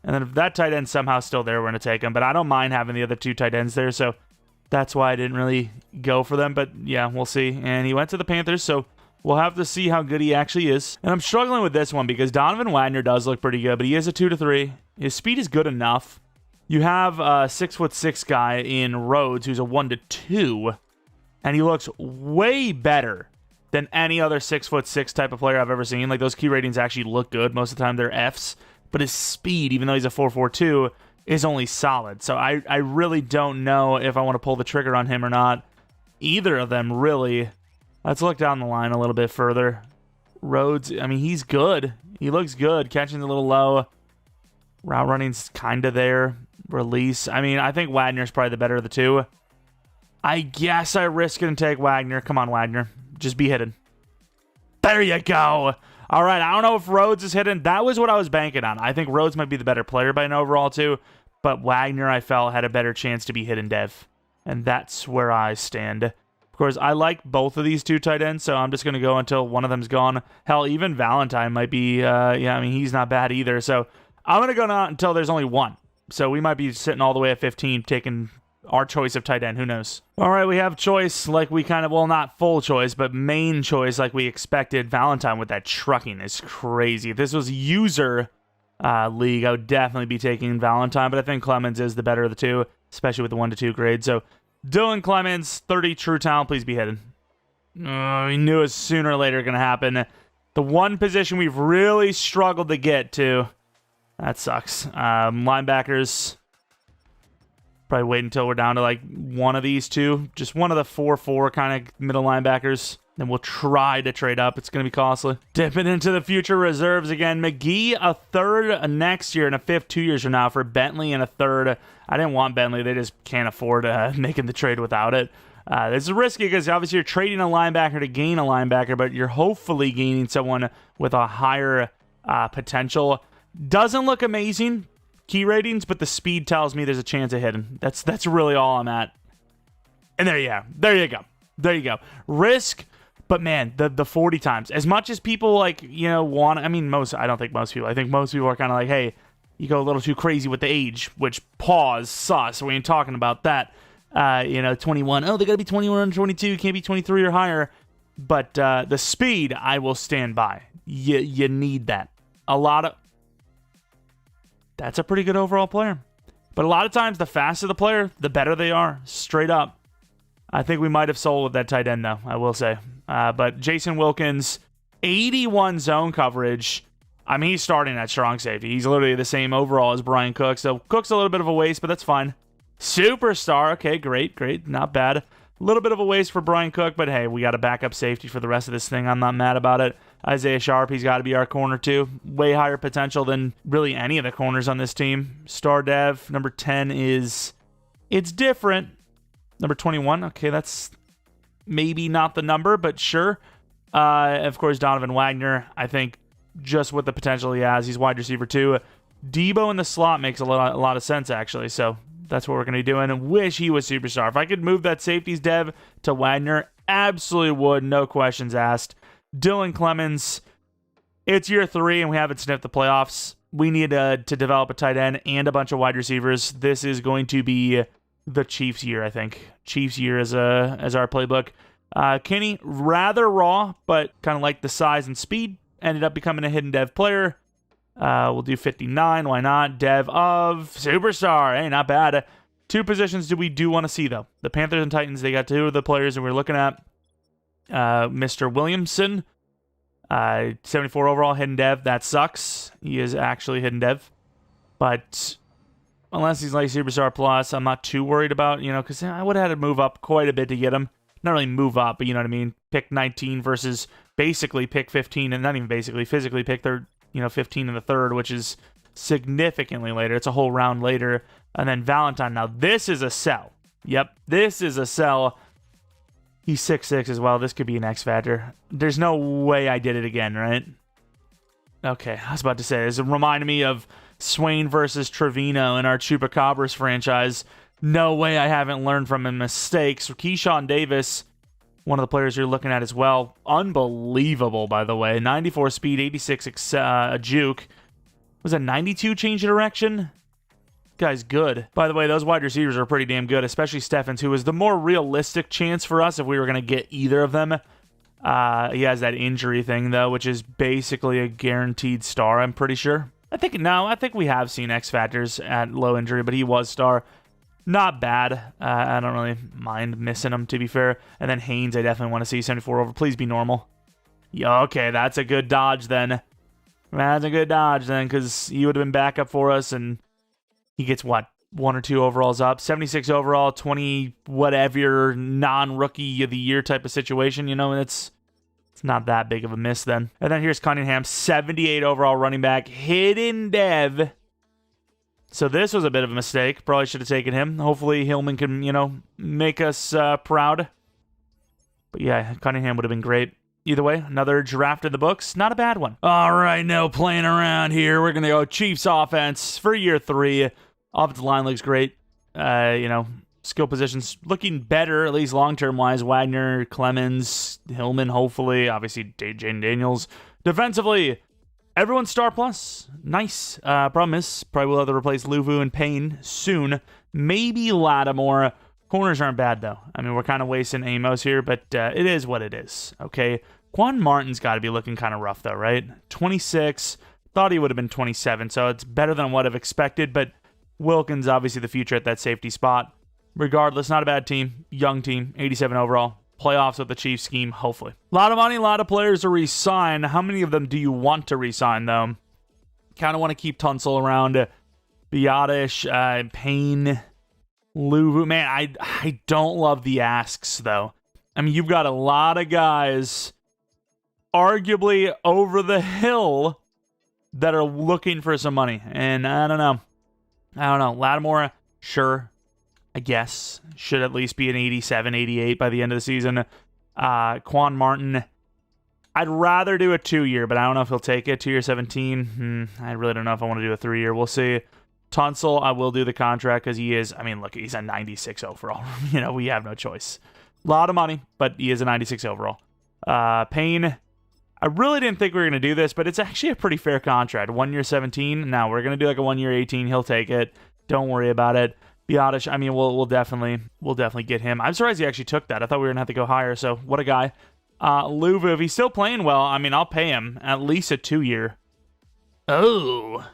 And then if that tight end's somehow still there, we're going to take him. But I don't mind having the other 2 tight ends there, so that's why I didn't really go for them. But yeah, we'll see. And he went to the Panthers, so we'll have to see how good he actually is. And I'm struggling with this one because Donovan Wagner does look pretty good, but he is a 2-3. His speed is good enough. You have a 6'6" guy in Rhodes who's a 1-2, and he looks way better than any other 6'6" type of player I've ever seen. Like, those key ratings actually look good. Most of the time they're Fs, but his speed, even though he's a 4.42, is only solid. So I really don't know if I want to pull the trigger on him or not. Either of them, really. Let's look down the line a little bit further. Rhodes, I mean, he's good. He looks good. Catching's a little low. Route running's kind of there. Release. I mean, I think Wagner's probably the better of the two. I guess I risk it and take Wagner. Come on, Wagner. Just be hidden. There you go. All right, I don't know if Rhodes is hidden. That was what I was banking on. I think Rhodes might be the better player by an overall, too. But Wagner, I felt, had a better chance to be hidden dev. And that's where I stand. Of course, I like both of these two tight ends, so I'm just going to go until one of them's gone. Hell, even Valentine might be, I mean, he's not bad either. So I'm going to go now until there's only one. So we might be sitting all the way at 15, taking our choice of tight end. Who knows? All right, we have choice like we kind of, well, not full choice, but main choice like we expected. Valentine with that trucking is crazy. If this was user league, I would definitely be taking Valentine, but I think Clemens is the better of the two, especially with the 1-2 grade. So Dylan Clemens, 30 true talent, please be hidden. We knew it was sooner or later going to happen. The one position we've really struggled to get to. That sucks. Linebackers, probably wait until we're down to like one of these two. Just one of the 4-4 kind of middle linebackers. Then we'll try to trade up. It's going to be costly. Dipping into the future reserves again. McGee, a third next year and a fifth 2 years from now for Bentley and a third. I didn't want Bentley. They just can't afford making the trade without it. This is risky because obviously you're trading a linebacker to gain a linebacker, but you're hopefully gaining someone with a higher potential. Doesn't look amazing, key ratings, but the speed tells me there's a chance of hitting. That's really all I'm at. And there you go. There you go. Risk, but man, the 40 times. As much as people like, want, I mean, I don't think most people. I think most people are kind of like, hey, you go a little too crazy with the age, which pause, sus. We ain't talking about that. 21. Oh, they got to be 21 or 22. You can't be 23 or higher. But the speed, I will stand by. You need that. That's a pretty good overall player. But a lot of times, the faster the player, the better they are. Straight up. I think we might have sold with that tight end, though, I will say. But Jason Wilkins, 81 zone coverage. I mean, he's starting at strong safety. He's literally the same overall as Brian Cook. So Cook's a little bit of a waste, but that's fine. Superstar. Okay, great. Not bad. A little bit of a waste for Brian Cook, but hey, we got a backup safety for the rest of this thing. I'm not mad about it. Isaiah Sharp, he's got to be our corner too. Way higher potential than really any of the corners on this team. Star Dev, number 10 it's different. Number 21, okay, that's maybe not the number, but sure. Of course, Donovan Wagner, I think just with the potential he has, he's wide receiver too. Debo in the slot makes a lot of sense, actually, so that's what we're going to be doing. And wish he was superstar. If I could move that safeties dev to Wagner, absolutely would, no questions asked. Dylan Clemens, it's year 3 and we haven't sniffed the playoffs. We need to develop a tight end and a bunch of wide receivers. This is going to be the Chiefs' year, I think. Chiefs' year as our playbook. Kenny, rather raw, but kind of like the size and speed. Ended up becoming a hidden dev player. We'll do 59. Why not? Dev of superstar. Hey, not bad. 2 positions we do want to see, though. The Panthers and Titans, they got 2 of the players that we're looking at. Mr. Williamson, 74 overall, hidden dev. That sucks. He is actually hidden dev. But unless he's like Superstar Plus, I'm not too worried about, because I would have had to move up quite a bit to get him. Not really move up, but you know what I mean? Pick 19 versus basically pick 15, and not even basically, physically pick 15 in the third, which is significantly later. It's a whole round later. And then Valentine. Now, this is a sell. Yep, this is a sell. He's 6'6" as well. This could be an X Factor. There's no way I did it again, right? Okay, I was about to say, this reminded me of Swain versus Trevino in our Chupacabras franchise. No way I haven't learned from his mistakes. Keyshawn Davis, one of the players you're looking at as well. Unbelievable, by the way. 94 speed, 86 juke. Was that 92 change of direction? Guy's good. By the way, those wide receivers are pretty damn good, especially Steffens, who was the more realistic chance for us if we were going to get either of them. He has that injury thing, though, which is basically a guaranteed star, I'm pretty sure. I think we have seen X Factors at low injury, but he was star. Not bad. I don't really mind missing him, to be fair. And then Haynes, I definitely want to see 74 over. Please be normal. Yeah, okay, that's a good dodge then. Because he would have been backup for us, and he gets, 1 or 2 overalls up. 76 overall, 20 whatever, non-rookie of the year type of situation, and it's It's not that big of a miss then. And then here's Cunningham, 78 overall running back, hidden dev. So this was a bit of a mistake. Probably should have taken him. Hopefully Hillman can, make us proud. But yeah, Cunningham would have been great. Either way, another draft in the books. Not a bad one. All right, no playing around here. We're going to go Chiefs offense for year 3. Offensive line looks great. Skill positions looking better, at least long-term wise. Wagner, Clemens, Hillman, hopefully. Obviously, Jayden Daniels. Defensively, everyone's star plus. Nice. Problem is, probably will have to replace Luvu and Payne soon. Maybe Lattimore. Corners aren't bad, though. I mean, we're kind of wasting Amos here, but it is what it is. Okay. Quan Martin's got to be looking kind of rough, though, right? 26. Thought he would have been 27, so it's better than what I've expected, but Wilkins, obviously the future at that safety spot. Regardless, not a bad team. Young team, 87 overall. Playoffs with the Chiefs scheme, hopefully. A lot of money, a lot of players to re-sign. How many of them do you want to re-sign, though? Kind of want to keep Tunsil around. Biotish, Payne, Luvu. Man, I don't love the asks, though. I mean, you've got a lot of guys arguably over the hill that are looking for some money. And I don't know. Lattimore, sure. I guess. Should at least be an 87, 88 by the end of the season. Quan Martin, I'd rather do a 2-year, but I don't know if he'll take it. 2-year 17. I really don't know if I want to do a 3-year. We'll see. Tunsil, I will do the contract because he is, he's a 96 overall. We have no choice. A lot of money, but he is a 96 overall. Payne, I really didn't think we were going to do this, but it's actually a pretty fair contract. 1-year 17. Now, we're going to do like a 1-year 18. He'll take it. Don't worry about it. Biotish, we'll definitely get him. I'm surprised he actually took that. I thought we were going to have to go higher, so what a guy. Luvu, if he's still playing well, I'll pay him at least a 2-year. Oh.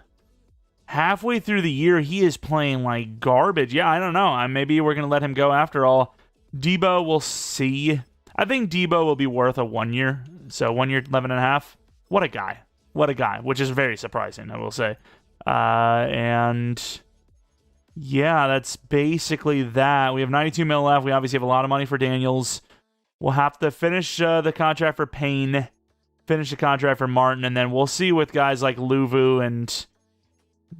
Halfway through the year, he is playing like garbage. Yeah, I don't know. Maybe we're going to let him go after all. Debo, we'll see. I think Debo will be worth a 1-year. So 1-year, 11.5. What a guy, which is very surprising, I will say. And yeah, that's basically that. We have 92 mil left. We obviously have a lot of money for Daniels. We'll have to finish the contract for Payne, finish the contract for Martin, and then we'll see with guys like Luvu, and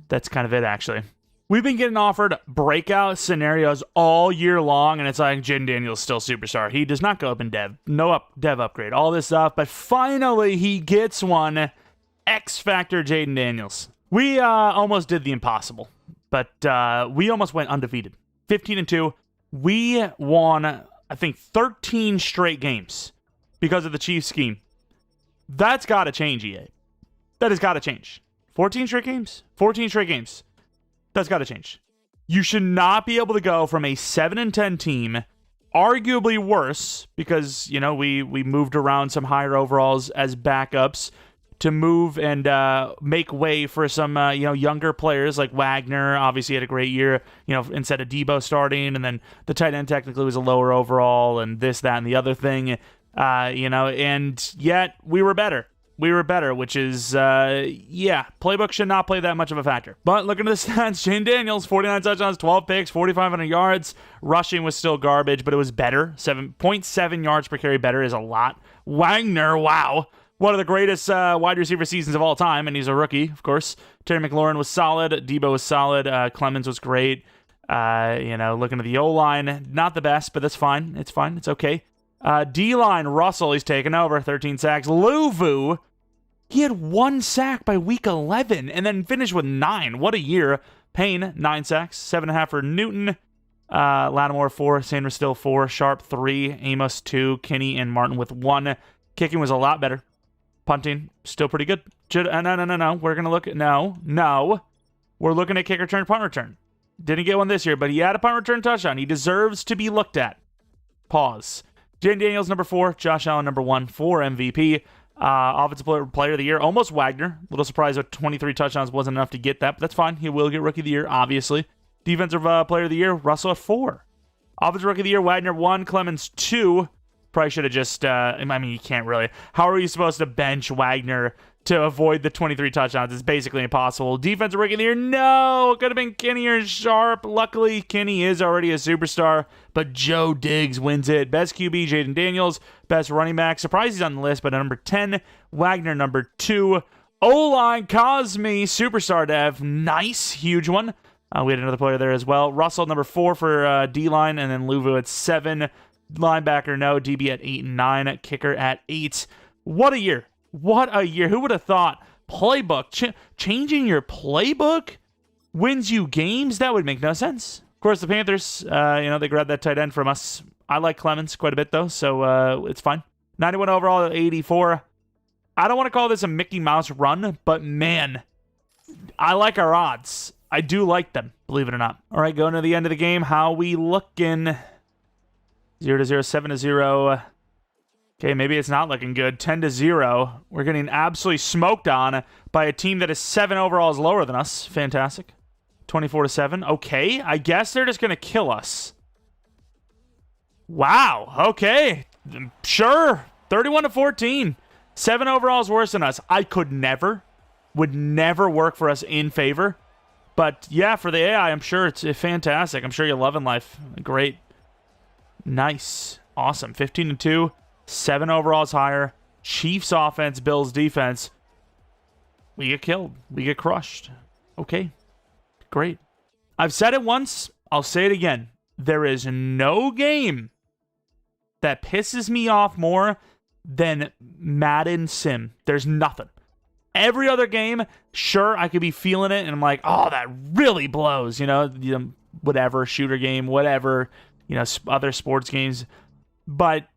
that's kind of it, actually. We've been getting offered breakout scenarios all year long, and it's like Jayden Daniels still superstar. He does not go up in dev. No dev upgrade. All this stuff, but finally he gets one. X Factor Jayden Daniels. We almost did the impossible. But we almost went undefeated. 15-2. We won, I think, 13 straight games because of the Chiefs scheme. That's got to change, EA. That has got to change. 14 straight games? 14 straight games. That's got to change. You should not be able to go from a 7-10 team, arguably worse, because, we moved around some higher overalls as backups, to move and make way for some, younger players like Wagner. Obviously had a great year, instead of Debo starting, and then the tight end technically was a lower overall, and this, that, and the other thing, and yet we were better. Which is, playbook should not play that much of a factor. But looking at the stats, Jayden Daniels, 49 touchdowns, 12 picks, 4,500 yards. Rushing was still garbage, but it was better. 7.7 yards per carry better is a lot. Wagner, wow. One of the greatest wide receiver seasons of all time, and he's a rookie, of course. Terry McLaurin was solid. Debo was solid. Clemens was great. Looking at the O-line, not the best, but that's fine. It's fine. It's okay. D-line, Russell, he's taken over. 13 sacks. Luvu, he had 1 sack by week 11, and then finished with 9. What a year. Payne, 9 sacks. 7.5 for Newton. Lattimore, 4. Sanders still 4. Sharp, 3. Amos, 2. Kinney and Martin with 1. Kicking was a lot better. Punting, still pretty good. No. We're going to look at... No. We're looking at kick return, punt return. Didn't get one this year, but he had a punt return touchdown. He deserves to be looked at. Pause. Jayden Daniels, number 4. Josh Allen, number 1 for MVP. Offensive player of the year, almost Wagner. A little surprised that 23 touchdowns wasn't enough to get that, but that's fine. He will get Rookie of the Year, obviously. Defensive player of the year, Russell at 4. Offensive Rookie of the Year, Wagner 1, Clemens 2. Probably should have just, I mean, you can't really. How are you supposed to bench Wagner to avoid the 23 touchdowns? It's basically impossible. Defensive rookie of the year, no! It could have been Kenny or Sharp. Luckily, Kenny is already a superstar, but Joe Diggs wins it. Best QB, Jayden Daniels. Best running back, surprised he's on the list, but number 10, Wagner, number 2. O-line, Cosme, superstar dev. Nice, huge one. We had another player there as well. Russell, number 4 for D-line, and then Luvu at 7. Linebacker, no. DB at 8 and 9. Kicker at 8. What a year. What a year. Who would have thought playbook, changing your playbook wins you games? That would make no sense. Of course, the Panthers, they grabbed that tight end from us. I like Clemens quite a bit, though, so it's fine. 91 overall, 84. I don't want to call this a Mickey Mouse run, but man, I like our odds. I do like them, believe it or not. All right, going to the end of the game. How we looking? 0-0, 7-0. Okay, maybe it's not looking good. 10-0. We're getting absolutely smoked on by a team that is 7 overalls lower than us. Fantastic. 24-7. Okay, I guess they're just going to kill us. Wow. Okay. Sure. 31-14. 7 overalls worse than us. Would never work for us in favor. But yeah, for the AI, I'm sure it's fantastic. I'm sure you're loving life. Great. Nice. Awesome. 15-2. 7 overalls higher. Chiefs offense, Bills defense. We get killed. We get crushed. Okay. Great. I've said it once. I'll say it again. There is no game that pisses me off more than Madden Sim. There's nothing. Every other game, sure, I could be feeling it, and I'm like, oh, that really blows. Whatever, shooter game, whatever, other sports games. But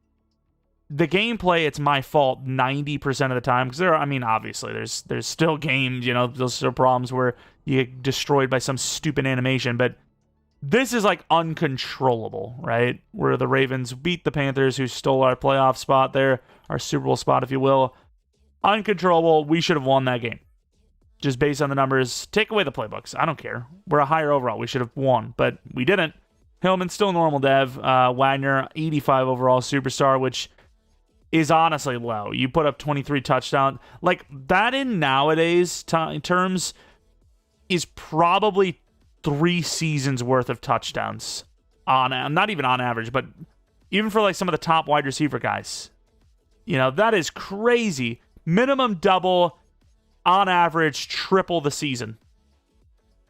the gameplay, it's my fault 90% of the time. Because obviously, there's still games, those are problems where you get destroyed by some stupid animation. But this is like uncontrollable, right? Where the Ravens beat the Panthers, who stole our playoff spot there, our Super Bowl spot, if you will. Uncontrollable. We should have won that game. Just based on the numbers. Take away the playbooks. I don't care. We're a higher overall. We should have won, but we didn't. Hillman, still normal dev. Wagner, 85 overall superstar, which is honestly low. You put up 23 touchdowns. Like, that in nowadays terms is probably 3 seasons worth of touchdowns. Not even on average, but even for like some of the top wide receiver guys. That is crazy. Minimum double, on average, triple the season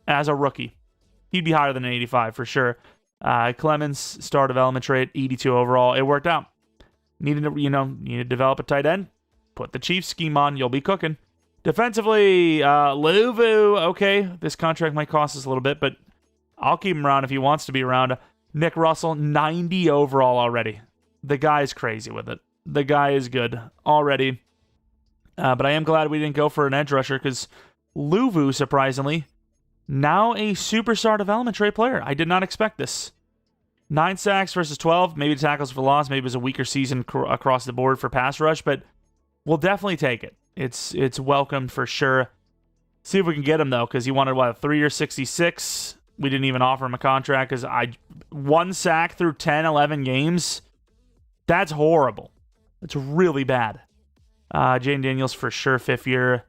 as a rookie. He'd be higher than an 85 for sure. Clemens, star development trait, 82 overall. It worked out. Needed to develop a tight end. Put the Chiefs scheme on. You'll be cooking. Defensively, Luvu. Okay, this contract might cost us a little bit, but I'll keep him around if he wants to be around. Nick Russell, 90 overall already. The guy's crazy with it. The guy is good already. But I am glad we didn't go for an edge rusher because Luvu, surprisingly, now a superstar development trait player. I did not expect this. 9 sacks versus 12. Maybe tackles for loss. Maybe it was a weaker season across the board for pass rush, but we'll definitely take it. It's welcomed for sure. See if we can get him, though, because he wanted, a 3-year 66. We didn't even offer him a contract because 1 sack through 10, 11 games. That's horrible. It's really bad. Jayden Daniels for sure, 5th year.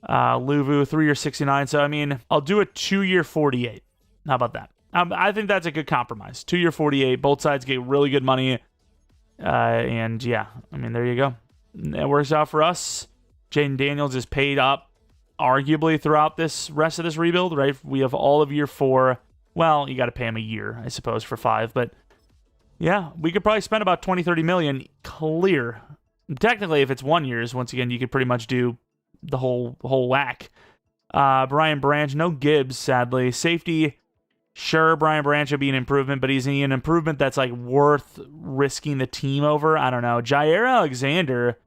Luvu, 3-year 69. So, I'll do a 2-year 48. How about that? I think that's a good compromise. 2-year 48. Both sides get really good money. And yeah, there you go. It works out for us. Jayden Daniels is paid up, arguably, throughout this rest of this rebuild, right? We have all of year 4. Well, you got to pay him a year, I suppose, for 5. But yeah, we could probably spend about 20-30 million clear. Technically, if it's 1 year, once again, you could pretty much do the whole whack. Brian Branch, no Gibbs, sadly. Safety, sure, Brian Branch would be an improvement, but he's an improvement that's like worth risking the team over. I don't know. Jair Alexander,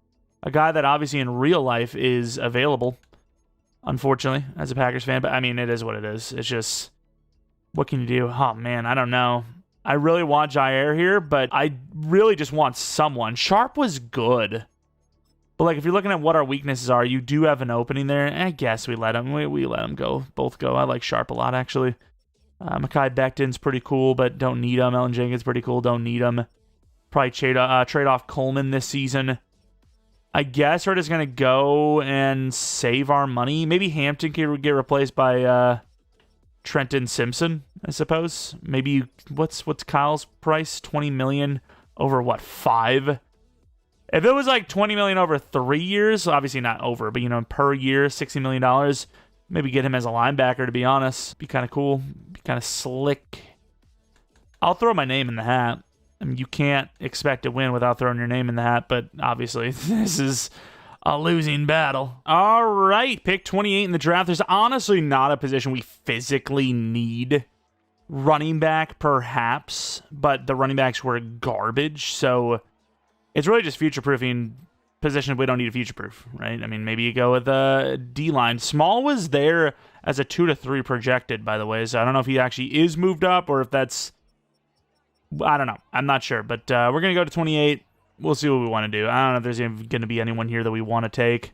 a guy that obviously in real life is available, unfortunately, as a Packers fan. But it is what it is. It's just, what can you do? Oh man, I don't know. I really want Jair here, but I really just want someone. Sharp was good. But if you're looking at what our weaknesses are, you do have an opening there. I guess we let him. We let him go. Both go. I like Sharp a lot, actually. Mekhi Becton's pretty cool, but don't need him. Ellen Jenkins pretty cool. Don't need him. Probably trade off Coleman this season. I guess we're just going to go and save our money. Maybe Hampton could get replaced by Trenton Simpson, I suppose. Maybe, what's Kyle's price? 20 million over, what, 5? If it was like 20 million over 3 years, obviously not over, but, per year, $60 million, maybe get him as a linebacker, to be honest. Be kind of cool. Be kind of slick. I'll throw my name in the hat. I mean, you can't expect to win without throwing your name in the hat, but obviously this is a losing battle. All right, pick 28 in the draft. There's honestly not a position we physically need. Running back, perhaps, but the running backs were garbage, so it's really just future-proofing positions we don't need to future-proof, right? I mean, maybe you go with a D-line. Small was there as a 2 to 3 projected, by the way, so I don't know if he actually is moved up or if that's... I don't know. I'm not sure, but we're going to go to 28. We'll see what we want to do. I don't know if there's going to be anyone here that we want to take.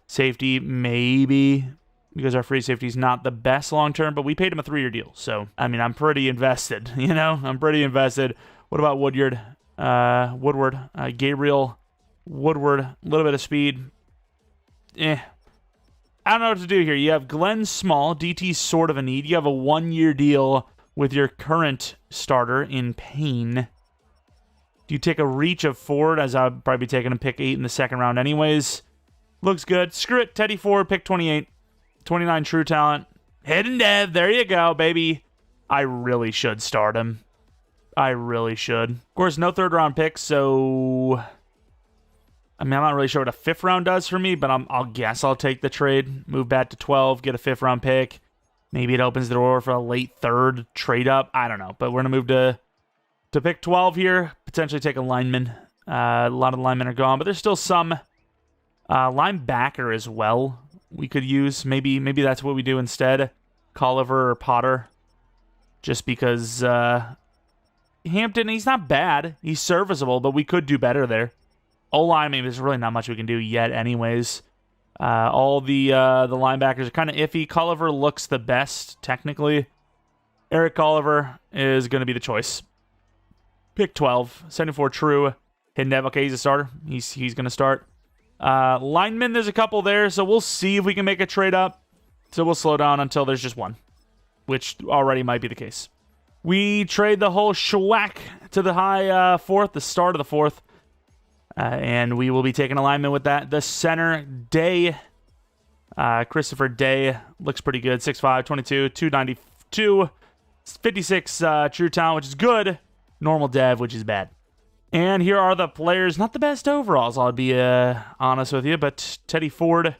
Safety, maybe, because our free safety is not the best long-term, but we paid him a 3-year deal. So, I mean, I'm pretty invested, I'm pretty invested. What about Woodward? Gabriel Woodward, a little bit of speed. I don't know what to do here. You have Glenn Small, DT's sort of a need. You have a 1-year deal with your current starter in Payne. Do you take a reach of Ford, as I'd probably be taking a pick 8 in the second round anyways? Looks good. Screw it. Teddy Ford, pick 28. 29 true talent. Hidden dev. There you go, baby. I really should start him. I really should. Of course, no third round picks, so... I mean, I'm not really sure what a 5th round does for me, but I'll guess I'll take the trade. Move back to 12, get a 5th round pick. Maybe it opens the door for a late 3rd trade up. I don't know. But we're going to move to pick 12 here. Potentially take a lineman. A lot of the linemen are gone, but there's still some linebacker as well we could use. Maybe that's what we do instead. Colliver or Potter. Just because Hampton, he's not bad. He's serviceable, but we could do better there. O-line, maybe there's really not much we can do yet anyways. All the linebackers are kind of iffy. Colliver looks the best, technically. Eric Colliver is going to be the choice. Pick 12. 74 true. Hidden dev. Okay, he's a starter. He's going to start. Linemen, there's a couple there, so we'll see if we can make a trade up. So we'll slow down until there's just one, which already might be the case. We trade the whole shellac to the high 4th, the start of the 4th. And we will be taking a lineman with that. The center, Day. Christopher Day looks pretty good. 6'5", 22, 292, 56 true talent, which is good. Normal dev, which is bad. And here are the players. Not the best overalls, I'll be honest with you. But Teddy Ford,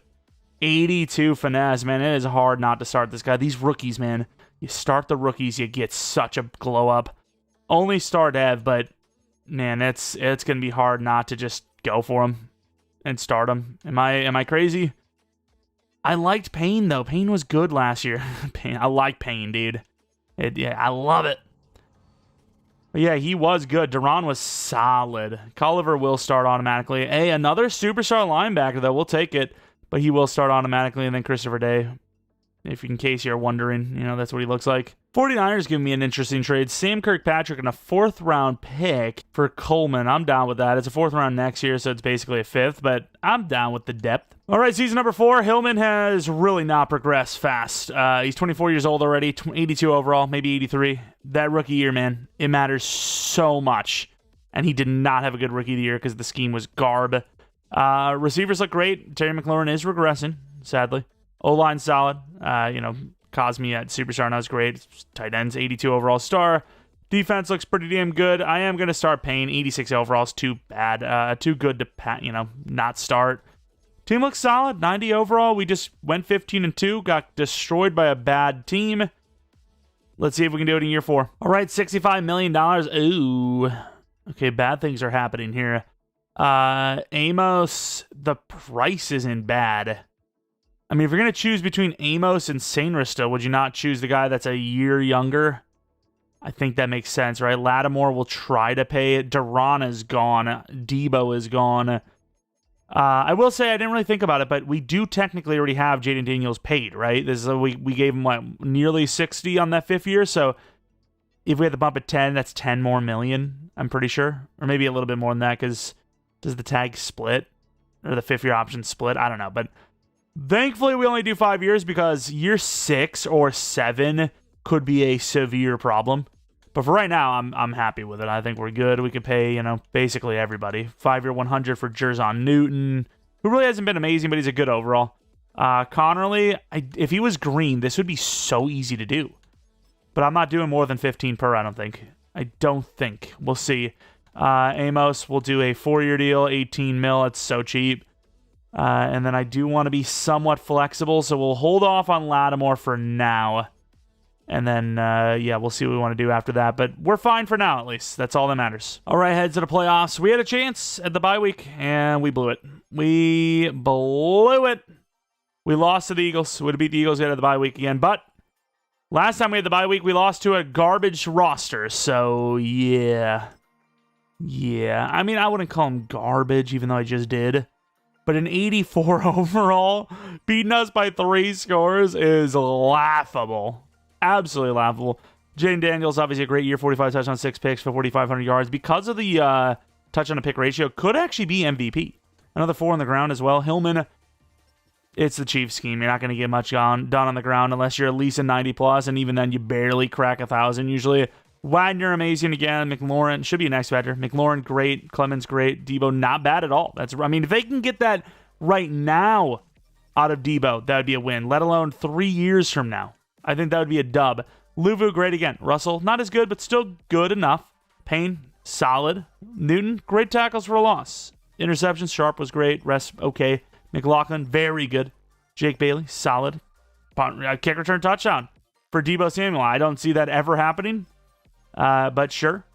82 finesse. Man, it is hard not to start this guy. These rookies, man. You start the rookies, you get such a glow up. Only star dev, but... man, it's going to be hard not to just go for him and start him. Am I crazy? I liked Payne, though. Payne was good last year. I like Payne, dude. I love it. But yeah, he was good. Duran was solid. Colliver will start automatically. Hey, another superstar linebacker, though. We'll take it. But he will start automatically. And then Christopher Day, in case you're wondering, that's what he looks like. 49ers give me an interesting trade. Sam Kirkpatrick and a 4th round pick for Coleman. I'm down with that. It's a 4th round next year, so it's basically a 5th, but I'm down with the depth. All right, season number 4. Hillman has really not progressed fast. He's 24 years old already, 82 overall, maybe 83. That rookie year, man, it matters so much. And he did not have a good rookie of the year because the scheme was garb. Receivers look great. Terry McLaurin is regressing, sadly. O-line solid. Cosme at Superstar, and that was great. Tight ends, 82 overall star. Defense looks pretty damn good. I am going to start Payne. 86 overall is too bad. Too good to, not start. Team looks solid. 90 overall. We just went 15-2. Got destroyed by a bad team. Let's see if we can do it in year 4. All right, $65 million. Ooh. Okay, bad things are happening here. Amos, the price isn't bad. I mean, if you're going to choose between Amos and Sainrista, would you not choose the guy that's a year younger? I think that makes sense, right? Lattimore will try to pay it. Duran is gone. Debo is gone. I will say I didn't really think about it, but we do technically already have Jayden Daniels paid, right? This is we gave him, nearly 60 on that 5th year, so if we had to bump it 10, that's 10 more million, I'm pretty sure. Or maybe a little bit more than that, because does the tag split? Or the 5th year option split? I don't know. But thankfully, we only do 5 years, because year 6 or 7 could be a severe problem. But for right now, I'm happy with it. I think we're good. We could pay, basically everybody. 5-year 100 for Jeromepkr Newton, who really hasn't been amazing, but he's a good overall. Connerly, if he was green, this would be so easy to do. But I'm not doing more than 15 per, I don't think. We'll see. Amos, we'll do a 4-year deal, 18 mil. It's so cheap. And then I do want to be somewhat flexible, so we'll hold off on Lattimore for now. And then, we'll see what we want to do after that. But we're fine for now, at least. That's all that matters. All right, heads to the playoffs. We had a chance at the bye week, and we blew it. We lost to the Eagles. We would have beat the Eagles at the bye week again. But last time we had the bye week, we lost to a garbage roster. So, yeah. I mean, I wouldn't call them garbage, even though I just did. But an 84 overall, beating us by 3 scores is laughable. Absolutely laughable. Jayden Daniels, obviously a great year, 45 touchdowns, 6 picks for 4,500 yards. Because of the touchdown to pick ratio, could actually be MVP. Another 4 on the ground as well. Hillman, it's the Chiefs scheme. You're not going to get much done on the ground unless you're at least a 90+, and even then you barely crack 1,000 usually. Wagner, amazing again. McLaurin, should be an X-Factor. McLaurin, great. Clemens, great. Debo, not bad at all. If they can get that right now out of Debo, that would be a win, let alone 3 years from now. I think that would be a dub. Luvu, great again. Russell, not as good, but still good enough. Payne, solid. Newton, great tackles for a loss. Interceptions, Sharp was great. Rest, okay. McLaughlin, very good. Jake Bailey, solid. Kick return touchdown for Debo Samuel. I don't see that ever happening, but sure.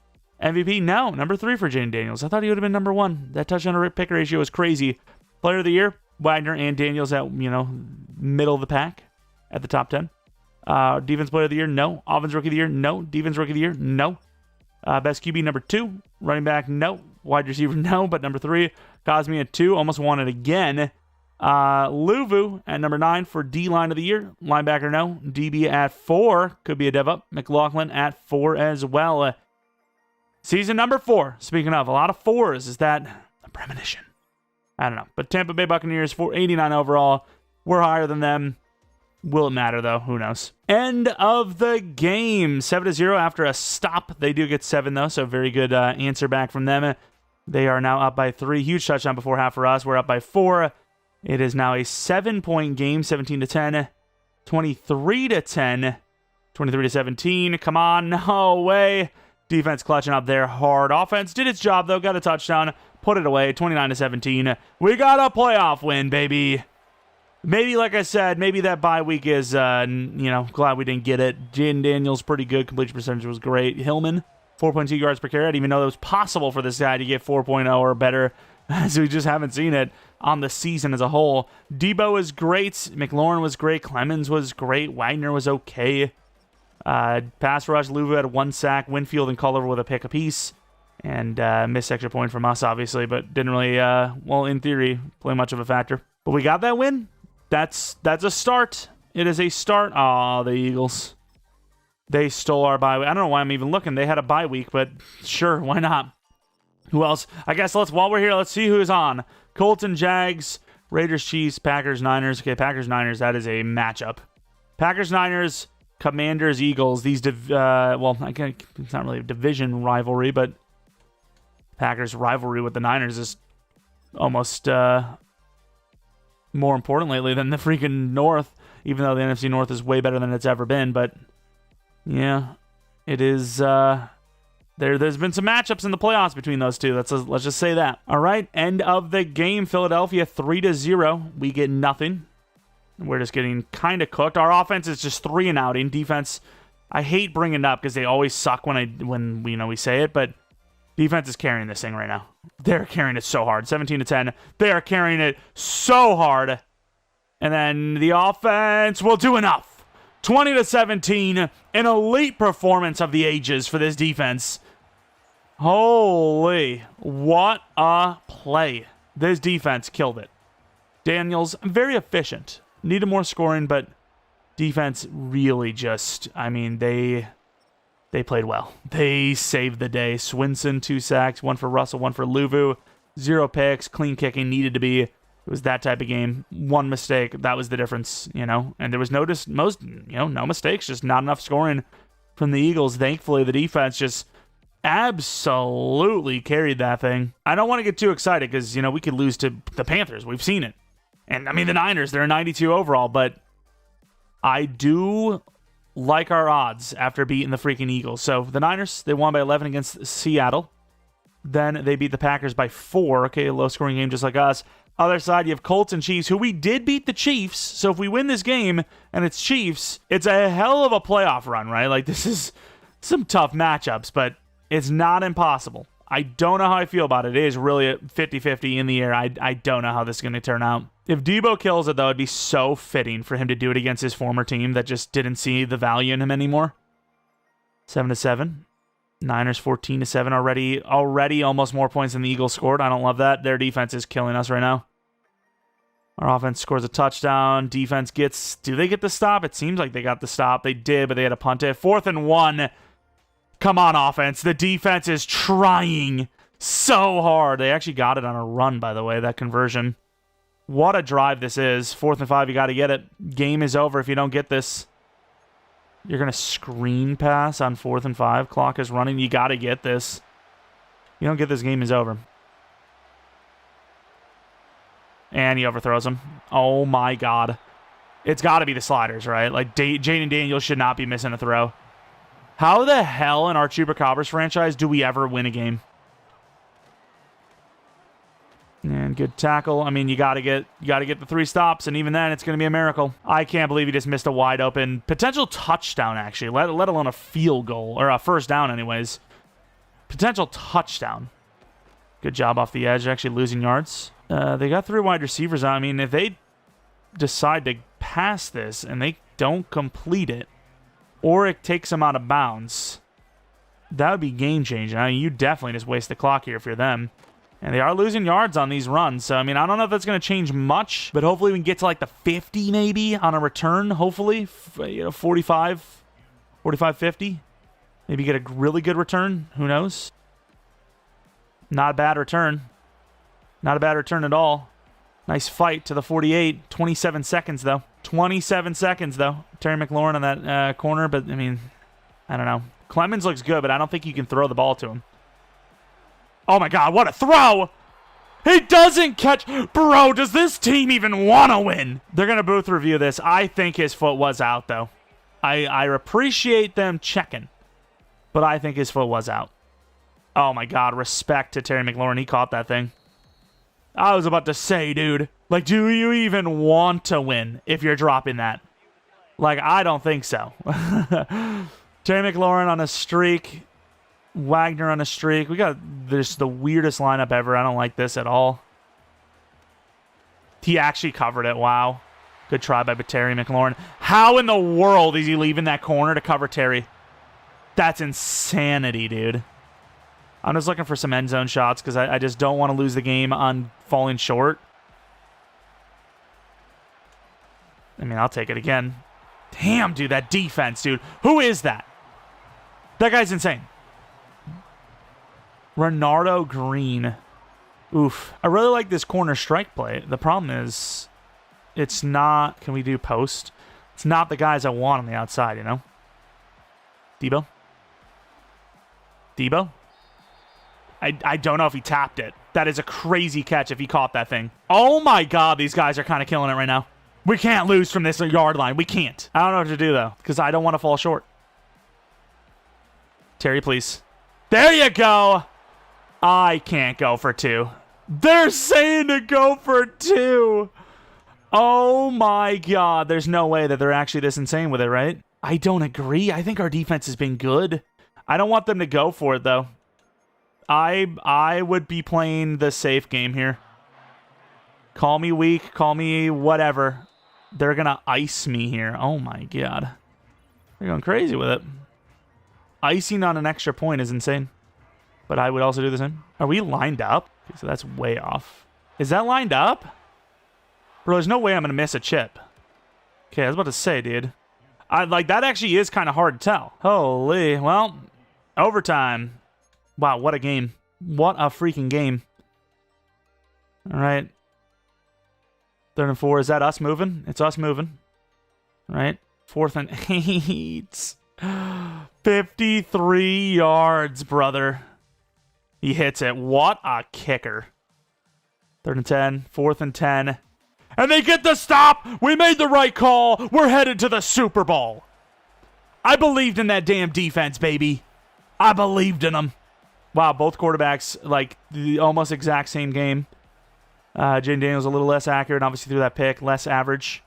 MVP, no. Number 3 for Jayden Daniels. I thought he would have been number 1. That touchdown to pick ratio was crazy. Player of the year, Wagner and Daniels at, middle of the pack at the top 10. Defense player of the year, no. Offense rookie of the year, no. Defense rookie of the year, no. Best QB, number 2. Running back, no. Wide receiver, no. But number 3, Cosme at 2. Almost won it again. Luvu at number 9 for D-line of the year. Linebacker, no. DB at 4. Could be a dev up. McLaughlin at 4 as well. Season number 4. Speaking of, a lot of 4s. Is that a premonition? I don't know. But Tampa Bay Buccaneers, 489 overall. We're higher than them. Will it matter, though? Who knows? End of the game. 7-0 after a stop. They do get 7, though, so very good answer back from them. They are now up by 3. Huge touchdown before half for us. We're up by 4. It is now a 7-point game, 17-10, 23-10, 23-17. Come on, no way. Defense clutching up there hard. Offense did its job, though. Got a touchdown. Put it away, 29-17. We got a playoff win, baby. Maybe, like I said, maybe that bye week is, glad we didn't get it. Jayden Daniels, pretty good. Completion percentage was great. Hillman, 4.2 yards per carry. I didn't even know it was possible for this guy to get 4.0 or better, as we just haven't seen it on the season as a whole. Debo is great. McLaurin was great. Clemens was great. Wagner was okay. Pass rush, Luvu had 1 sack. Winfield and Culliver with a pick apiece. And missed extra point from us, obviously, but didn't really, in theory, play much of a factor. But we got that win. That's a start. It is a start. Aw, the Eagles. They stole our bye week. I don't know why I'm even looking. They had a bye week, but sure, why not? Who else? I guess while we're here, let's see who's on. Colton, Jags, Raiders, Chiefs, Packers, Niners. Okay, Packers, Niners, that is a matchup. Packers, Niners, Commanders, Eagles. These, it's not really a division rivalry, but Packers' rivalry with the Niners is almost more important lately than the freaking North, even though the NFC North is way better than it's ever been. But yeah, it is. There's been some matchups in the playoffs between those two. Let's just say that. All right, end of the game. Philadelphia 3-0. We get nothing. We're just getting kind of cooked. Our offense is just 3 and outing. Defense, I hate bringing it up because they always suck when we say it, but defense is carrying this thing right now. They're carrying it so hard. 17-10. They are carrying it so hard. And then the offense will do enough. 20-17. An elite performance of the ages for this defense. Holy, what a play. This defense killed it. Daniels, very efficient. Needed more scoring, but defense really just, they They played well. They saved the day. Swinson, 2 sacks, 1 for Russell, 1 for Luvu. 0 picks, clean kicking needed to be. It was that type of game. 1 mistake, that was the difference, you know. And there was no mistakes, just not enough scoring from the Eagles. Thankfully, the defense just absolutely carried that thing. I don't want to get too excited because, you know, we could lose to the Panthers. We've seen it. And, I mean, the Niners, they're a 92 overall, but I do like our odds after beating the freaking Eagles. So the Niners, they won by 11 against Seattle. Then they beat the Packers by 4. Okay, a low-scoring game just like us. Other side, you have Colts and Chiefs, who we did beat the Chiefs. So if we win this game and it's Chiefs, it's a hell of a playoff run, right? Like, this is some tough matchups, but it's not impossible. I don't know how I feel about it. It is really a 50-50 in the air. I don't know how this is going to turn out. If Debo kills it, though, it'd be so fitting for him to do it against his former team that just didn't see the value in him anymore. 7-7. Niners 14-7 already. Already almost more points than the Eagles scored. I don't love that. Their defense is killing us right now. Our offense scores a touchdown. Defense gets... Do they get the stop? It seems like they got the stop. They did, but they had to punt it. 4th and 1. Come on, offense. The defense is trying so hard. They actually got it on a run, by the way, that conversion. What a drive this is. 4th and 5, you got to get it. Game is over if you don't get this. You're going to screen pass on 4th and 5. Clock is running. You got to get this. You don't get this, game is over. And he overthrows him. Oh, my God. It's got to be the sliders, right? Like, Jayden Daniels should not be missing a throw. How the hell in our Chupacabras franchise do we ever win a game? And good tackle. I mean, you got to get the 3 stops, and even then, it's going to be a miracle. I can't believe he just missed a wide open potential touchdown, actually, let alone a field goal, or a first down anyways. Potential touchdown. Good job off the edge, actually losing yards. They got 3 wide receivers out. I mean, if they decide to pass this and they don't complete it, or it takes them out of bounds, that would be game-changing. I mean, you definitely just waste the clock here if you're them. And they are losing yards on these runs. So, I mean, I don't know if that's going to change much, but hopefully we can get to like the 50 maybe on a return, hopefully. 45, 50. Maybe get a really good return. Who knows? Not a bad return. Not a bad return at all. Nice fight to the 48. 27 seconds, though. 27 seconds, though. Terry McLaurin on that corner, but, I mean, I don't know. Clemens looks good, but I don't think you can throw the ball to him. Oh, my God, what a throw! He doesn't catch... Bro, does this team even want to win? They're going to both review this. I think his foot was out, though. I appreciate them checking, but I think his foot was out. Oh, my God, respect to Terry McLaurin. He caught that thing. I was about to say, dude, like, do you even want to win if you're dropping that? Like, I don't think so. Terry McLaurin on a streak. Wagner on a streak. We got this the weirdest lineup ever. I don't like this at all. He actually covered it. Wow. Good try by Terry McLaurin. How in the world is he leaving that corner to cover Terry? That's insanity, dude. I'm just looking for some end zone shots because I just don't want to lose the game on falling short. I mean, I'll take it again. Damn, dude, that defense, dude. Who is that? That guy's insane. Renardo Green. Oof. I really like this corner strike play. The problem is it's not... Can we do post? It's not the guys I want on the outside, you know? Debo? Debo? I don't know if he tapped it. That is a crazy catch if he caught that thing. Oh my God, these guys are kind of killing it right now. We can't lose from this yard line. We can't. I don't know what to do, though, because I don't want to fall short. Terry, please. There you go. I can't go for 2. They're saying to go for 2. Oh my God. There's no way that they're actually this insane with it, right? I don't agree. I think our defense has been good. I don't want them to go for it, though. I would be playing the safe game here. Call me weak. Call me whatever. They're going to ice me here. Oh my God. They're going crazy with it. Icing on an extra point is insane. But I would also do the same. Are we lined up? Okay, so that's way off. Is that lined up? Bro, there's no way I'm going to miss a chip. Okay, I was about to say, dude. Like, that actually is kind of hard to tell. Holy, well, overtime. Wow, what a game. What a freaking game. All right. 3rd and 4. Is that us moving? It's us moving. All right. 4th and 8. 53 yards, brother. He hits it. What a kicker. 3rd and 10. 4th and 10. And they get the stop. We made the right call. We're headed to the Super Bowl. I believed in that damn defense, baby. I believed in them. Wow, both quarterbacks, like, the almost exact same game. Jayden Daniels a little less accurate, obviously threw that pick, less average.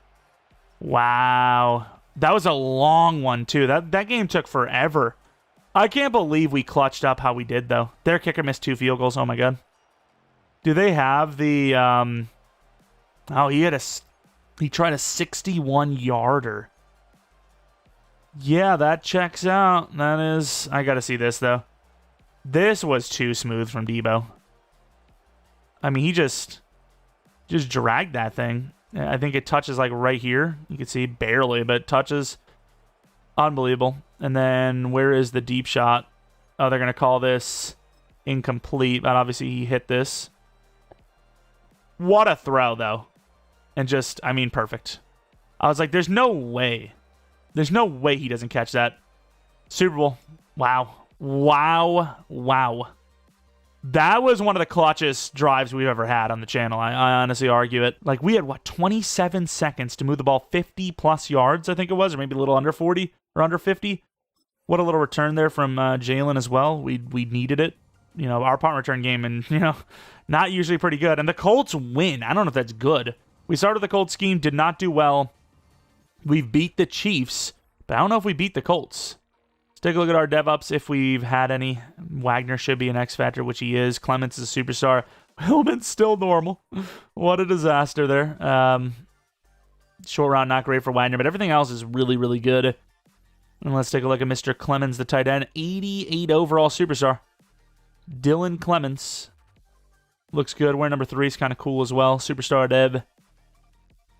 Wow. That was a long one, too. That game took forever. I can't believe we clutched up how we did, though. Their kicker missed 2 field goals. Oh, my God. Do they have the... Oh, he tried a 61-yarder. Yeah, that checks out. That is... I got to see this, though. This was too smooth from Debo. I mean, he just dragged that thing. I think it touches, like, right here. You can see barely, but it touches. Unbelievable. And then where is the deep shot? Oh, they're going to call this incomplete, but obviously he hit this. What a throw, though. And just, I mean, perfect. I was like, there's no way. There's no way he doesn't catch that. Super Bowl. Wow. Wow. Wow. That was one of the clutchest drives we've ever had on the channel. I honestly argue it. Like, we had, 27 seconds to move the ball 50-plus yards, I think it was, or maybe a little under 40 or under 50. What a little return there from Jalen as well. We needed it. You know, our punt return game, and, you know, not usually pretty good. And the Colts win. I don't know if that's good. We started the Colts scheme, did not do well. We've beat the Chiefs, but I don't know if we beat the Colts. Let's take a look at our DevOps if we've had any. Wagner should be an X factor, which he is. Clements is a superstar. Hillman's still normal. What a disaster there. Short round, not great for Wagner, but everything else is really, really good. And let's take a look at Mr. Clemens, the tight end. 88 overall superstar. Dylan Clemens. Looks good. Wearing number 3 is kind of cool as well. Superstar Dev.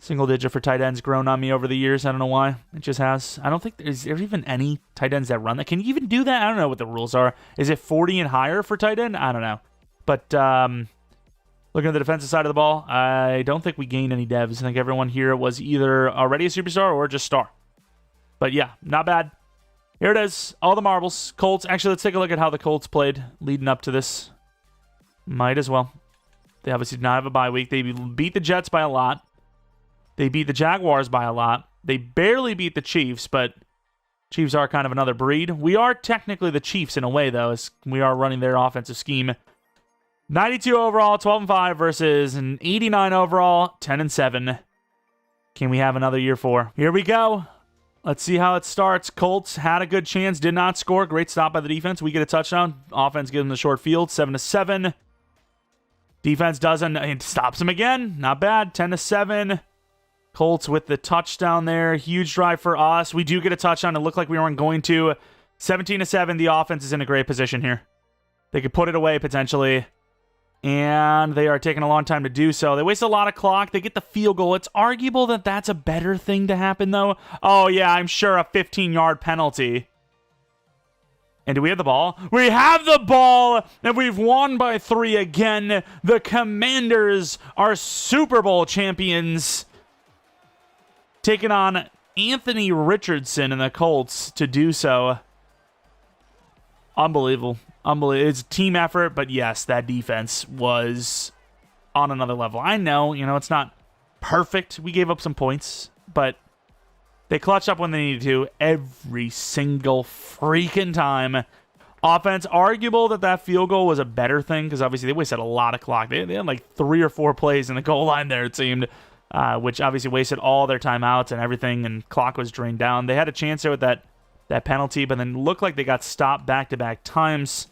Single digit for tight ends grown on me over the years. I don't know why. It just has. I don't think there's even any tight ends that run that. Can you even do that? I don't know what the rules are. Is it 40 and higher for tight end? I don't know. But looking at the defensive side of the ball, I don't think we gained any devs. I think everyone here was either already a superstar or just star. But yeah, not bad. Here it is. All the marbles. Colts. Actually, let's take a look at how the Colts played leading up to this. Might as well. They obviously did not have a bye week. They beat the Jets by a lot. They beat the Jaguars by a lot. They barely beat the Chiefs, but Chiefs are kind of another breed. We are technically the Chiefs in a way, though, as we are running their offensive scheme. 92 overall, 12-5 versus an 89 overall, 10-7. Can we have another year 4? Here we go. Let's see how it starts. Colts had a good chance, did not score. Great stop by the defense. We get a touchdown. Offense gives them the short field, 7-7. Defense doesn't. It stops them again. Not bad, 10-7. Colts with the touchdown there. Huge drive for us. We do get a touchdown. It looked like we weren't going to. 17-7. The offense is in a great position here. They could put it away potentially. And they are taking a long time to do so. They waste a lot of clock. They get the field goal. It's arguable that that's a better thing to happen, though. Oh, yeah, I'm sure a 15-yard penalty. And do we have the ball? We have the ball, and we've won by 3 again. The Commanders are Super Bowl champions. Taking on Anthony Richardson and the Colts to do so. Unbelievable. Unbelievable. It's a team effort, but yes, that defense was on another level. I know, it's not perfect. We gave up some points, but they clutched up when they needed to every single freaking time. Offense, arguable that field goal was a better thing because obviously they wasted a lot of clock. They had like 3 or 4 plays in the goal line there, it seemed. Which obviously wasted all their timeouts and everything, and clock was drained down. They had a chance there with that penalty, but then looked like they got stopped back-to-back times.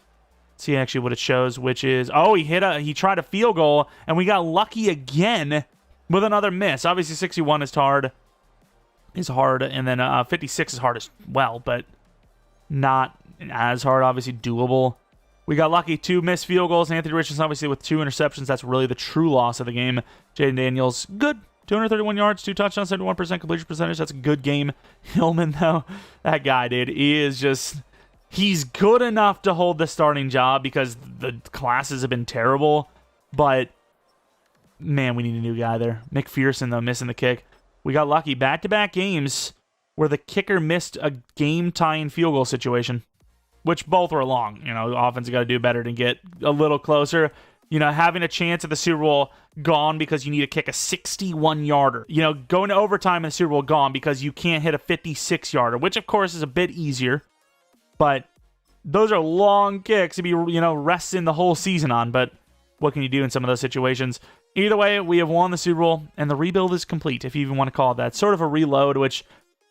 Let's see actually what it shows, which is, he tried a field goal, and we got lucky again with another miss. Obviously, 61 is hard, and then 56 is hard as well, but not as hard, obviously doable. We got lucky, 2 missed field goals. Anthony Richardson, obviously, with 2 interceptions. That's really the true loss of the game. Jayden Daniels, good. 231 yards, 2 touchdowns, 71% completion percentage. That's a good game. Hillman, though, that guy, dude, he's good enough to hold the starting job because the classes have been terrible. But, man, we need a new guy there. McPherson, though, missing the kick. We got lucky. Back-to-back games where the kicker missed a game-tying field goal situation, which both were long. Offense got to do better to get a little closer. Having a chance at the Super Bowl gone because you need to kick a 61-yarder. Going to overtime in the Super Bowl gone because you can't hit a 56-yarder, which, of course, is a bit easier. But those are long kicks to be, resting the whole season on. But what can you do in some of those situations? Either way, we have won the Super Bowl, and the rebuild is complete, if you even want to call it that. Sort of a reload, which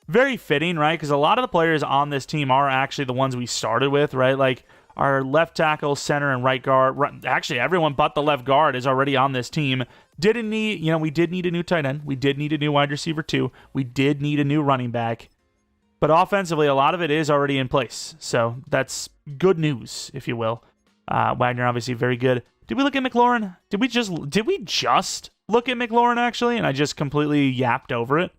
very fitting, right? Because a lot of the players on this team are actually the ones we started with, right? Like our left tackle, center, and right guard. Actually, everyone but the left guard is already on this team. We did need a new tight end. We did need a new wide receiver too. We did need a new running back. But offensively, a lot of it is already in place. So that's good news, if you will. Wagner, obviously, very good. Did we look at McLaurin? Did we just look at McLaurin, actually? And I just completely yapped over it?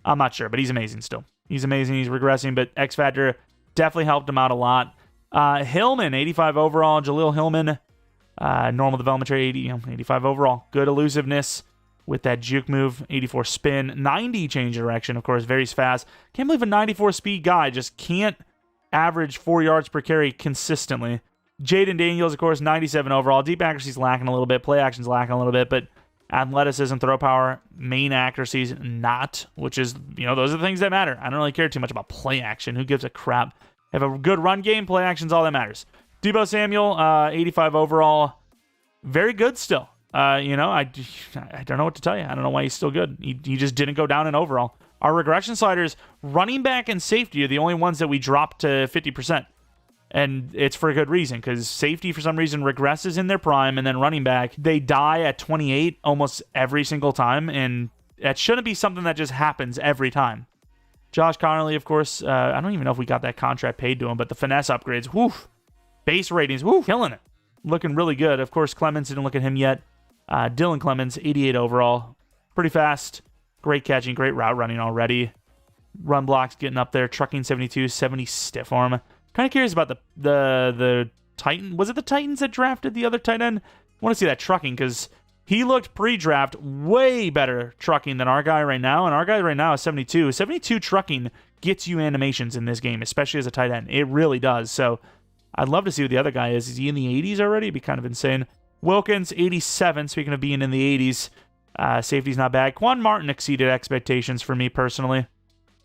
I'm not sure, but he's amazing still. He's amazing. He's regressing, but X Factor definitely helped him out a lot. Hillman, 85 overall. Jaleel Hillman, normal development trait, 85 overall. Good elusiveness with that juke move, 84 spin, 90 change direction, of course, very fast. Can't believe a 94 speed guy just can't average 4 yards per carry consistently. Jayden Daniels, of course, 97 overall. Deep accuracy's lacking a little bit. Play action's lacking a little bit, but athleticism, throw power, main accuracy's not, which is, those are the things that matter. I don't really care too much about play action. Who gives a crap? Have a good run game, play action's all that matters. Debo Samuel, 85 overall. Very good still. I don't know what to tell you. I don't know why he's still good. He just didn't go down in overall. Our regression sliders, running back and safety are the only ones that we dropped to 50%. And it's for a good reason, because safety, for some reason, regresses in their prime, and then running back, they die at 28 almost every single time, and that shouldn't be something that just happens every time. Josh Connerly, of course, I don't even know if we got that contract paid to him, but the finesse upgrades, woof. Base ratings, woof, killing it. Looking really good. Of course, Clemens, didn't look at him yet. Dylan Clemens, 88 overall. Pretty fast. Great catching, great route running already. Run blocks getting up there. Trucking 72, 70 stiff arm. Kind of curious about the Titan. Was it the Titans that drafted the other tight end? I want to see that trucking, because he looked pre-draft way better trucking than our guy right now, and our guy right now is 72. 72 trucking gets you animations in this game, especially as a tight end. It really does. So I'd love to see what the other guy is. Is he in the 80s already? It'd be kind of insane. Wilkins, 87. Speaking of being in the 80s, safety's not bad. Quan Martin exceeded expectations for me personally.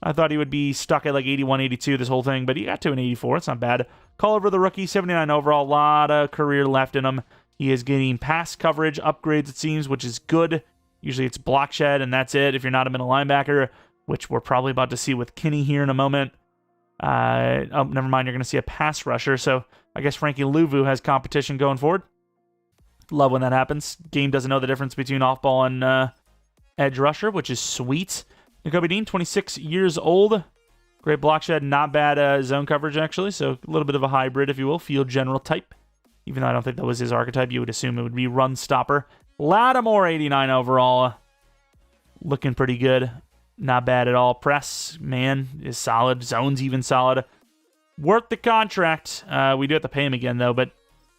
I thought he would be stuck at like 81, 82 this whole thing, but he got to an 84. It's not bad. Culliver, the rookie, 79 overall. A lot of career left in him. He is getting pass coverage upgrades, it seems, which is good. Usually it's block shed, and that's it if you're not a middle linebacker, which we're probably about to see with Kinney here in a moment. Never mind, you're going to see a pass rusher, so I guess Frankie Louvu has competition going forward. Love when that happens. Game doesn't know the difference between off-ball and edge rusher, which is sweet. Nakobe Dean, 26 years old. Great block shed, not bad zone coverage, actually, so a little bit of a hybrid, if you will, field general type. Even though I don't think that was his archetype, you would assume it would be run stopper. Lattimore, 89 overall. Looking pretty good. Not bad at all. Press, man, is solid. Zone's even solid. Worth the contract. We do have to pay him again, though, but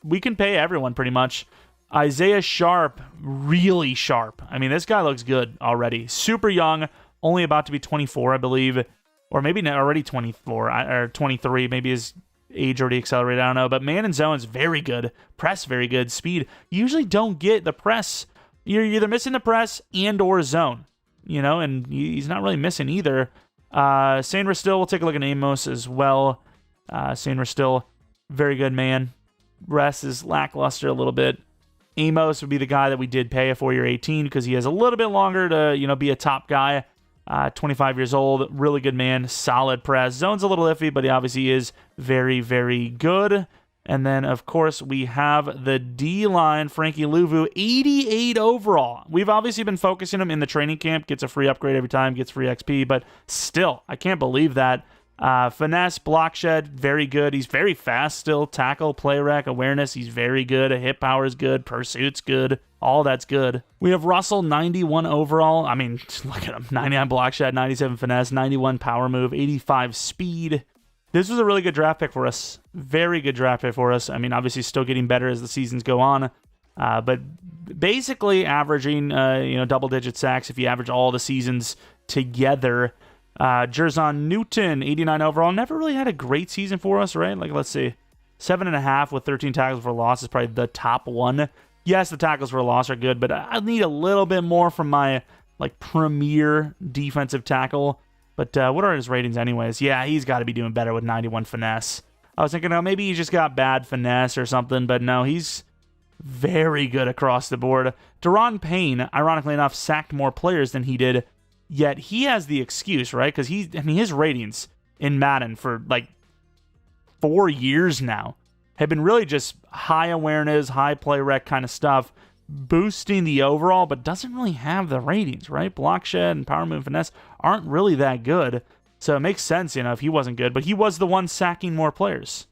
we can pay everyone pretty much. Isaiah Sharp, really sharp. I mean, this guy looks good already. Super young, only about to be 24, I believe. Or maybe already 24, or 23. Maybe his age already accelerated, I don't know. But man in zone's very good. Press, very good. Speed. You usually don't get the press. You're either missing the press and or zone. And he's not really missing either. Sandra Still, we'll take a look at Amos as well. Sandra Still, very good man. Rest is lackluster a little bit. Amos would be the guy that we did pay a 4-year 18 because he has a little bit longer to, be a top guy. 25 years old, really good man, solid press. Zone's a little iffy, but he obviously is very, very good. And then, of course, we have the D-line, Frankie Louvu, 88 overall. We've obviously been focusing him in the training camp, gets a free upgrade every time, gets free XP, but still, I can't believe that. Finesse, block shed, very good. He's very fast still. Tackle, play rec, awareness, he's very good. Hip power is good. Pursuit's good. all that's good. We have Russell, 91 overall. I mean, look at him. 99 block shot, 97 finesse, 91 power move, 85 speed. This was a really good draft pick for us. Very good draft pick for us. I mean, obviously still getting better as the seasons go on. But basically averaging, double-digit sacks if you average all the seasons together. Jeromepkr Newton, 89 overall. Never really had a great season for us, right? Like, let's see. 7.5 with 13 tackles for loss is probably the top one. Yes, the tackles for loss are good, but I need a little bit more from my, premier defensive tackle. But what are his ratings anyways? Yeah, he's got to be doing better with 91 finesse. I was thinking, maybe he just got bad finesse or something, but no, he's very good across the board. Daron Payne, ironically enough, sacked more players than he did, yet he has the excuse, right? Because his ratings in Madden for 4 years now have been really just high awareness, high play rec kind of stuff, boosting the overall, but doesn't really have the ratings, right? Block shed and power move finesse aren't really that good. So it makes sense, if he wasn't good, but he was the one sacking more players.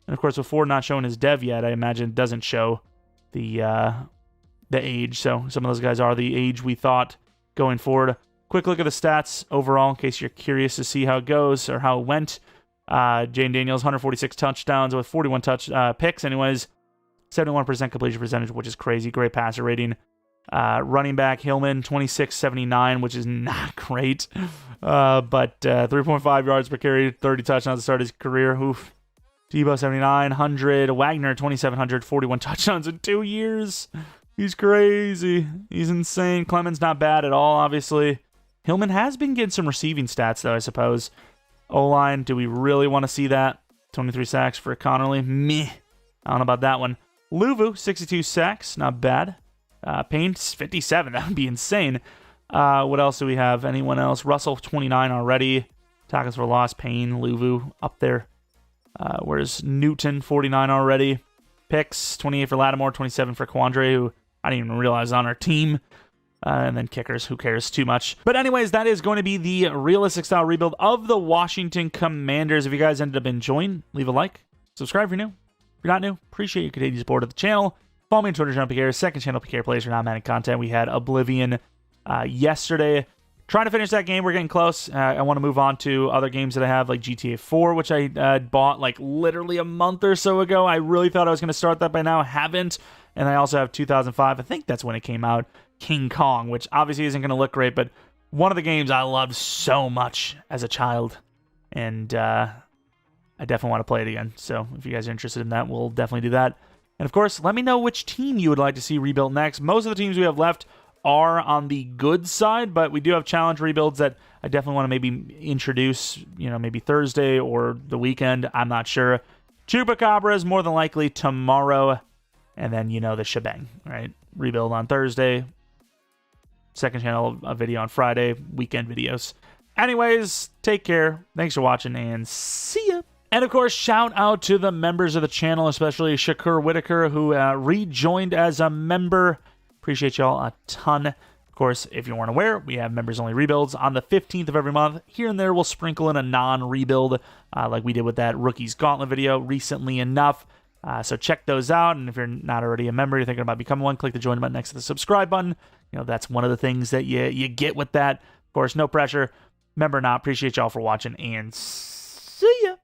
And of course, with Ford not showing his dev yet, I imagine it doesn't show the age. So some of those guys are the age we thought going forward. Quick look at the stats overall, in case you're curious to see how it goes or how it went. Jayden Daniels, 146 touchdowns with 41 picks anyways. 71% completion percentage, which is crazy. Great passer rating. Running back Hillman, 26.79, which is not great. But 3.5 yards per carry, 30 touchdowns to start his career. Oof. Debo, 7,900. Wagner, 2,700, 41 touchdowns in 2 years. He's crazy. He's insane. Clemens, not bad at all, obviously. Hillman has been getting some receiving stats, though, I suppose. O-line, do we really want to see that? 23 sacks for Connerly. Meh. I don't know about that one. Luvu, 62 sacks. Not bad. Payne, 57. That would be insane. What else do we have? Anyone else? Russell, 29 already. Tackles for loss. Payne, Luvu, up there. Where's Newton, 49 already. Picks, 28 for Lattimore, 27 for Quandre, who I didn't even realize on our team. And then kickers, who cares too much. But anyways, that is going to be the realistic style rebuild of the Washington Commanders. If you guys ended up enjoying, leave a like. Subscribe if you're new. If you're not new, appreciate your continued support of the channel. Follow me on Twitter, Jeromepkr. Second channel, PK Plays for non-Madden content. We had Oblivion yesterday. Trying to finish that game. We're getting close. I want to move on to other games that I have, like GTA 4, which I bought literally a month or so ago. I really thought I was going to start that by now. I haven't. And I also have 2005. I think that's when it came out. King Kong, which obviously isn't going to look great, but one of the games I loved so much as a child. And I definitely want to play it again. So if you guys are interested in that, we'll definitely do that. And of course, let me know which team you would like to see rebuilt next. Most of the teams we have left are on the good side, but we do have challenge rebuilds that I definitely want to maybe introduce, maybe Thursday or the weekend. I'm not sure. Chupacabra is more than likely tomorrow. And then, the shebang, right? Rebuild on Thursday. Second channel, a video on Friday. Weekend videos. Anyways, take care. Thanks for watching and see ya. And of course, shout out to the members of the channel, especially Shakur Whitaker, who rejoined as a member. Appreciate y'all a ton. Of course, if you weren't aware, we have members-only rebuilds on the 15th of every month. Here and there, we'll sprinkle in a non-rebuild, like we did with that Rookies Gauntlet video recently enough. So check those out. And if you're not already a member, you're thinking about becoming one, click the join button next to the subscribe button. That's one of the things that you get with that. Of course, no pressure. Member or not, appreciate y'all for watching and see ya.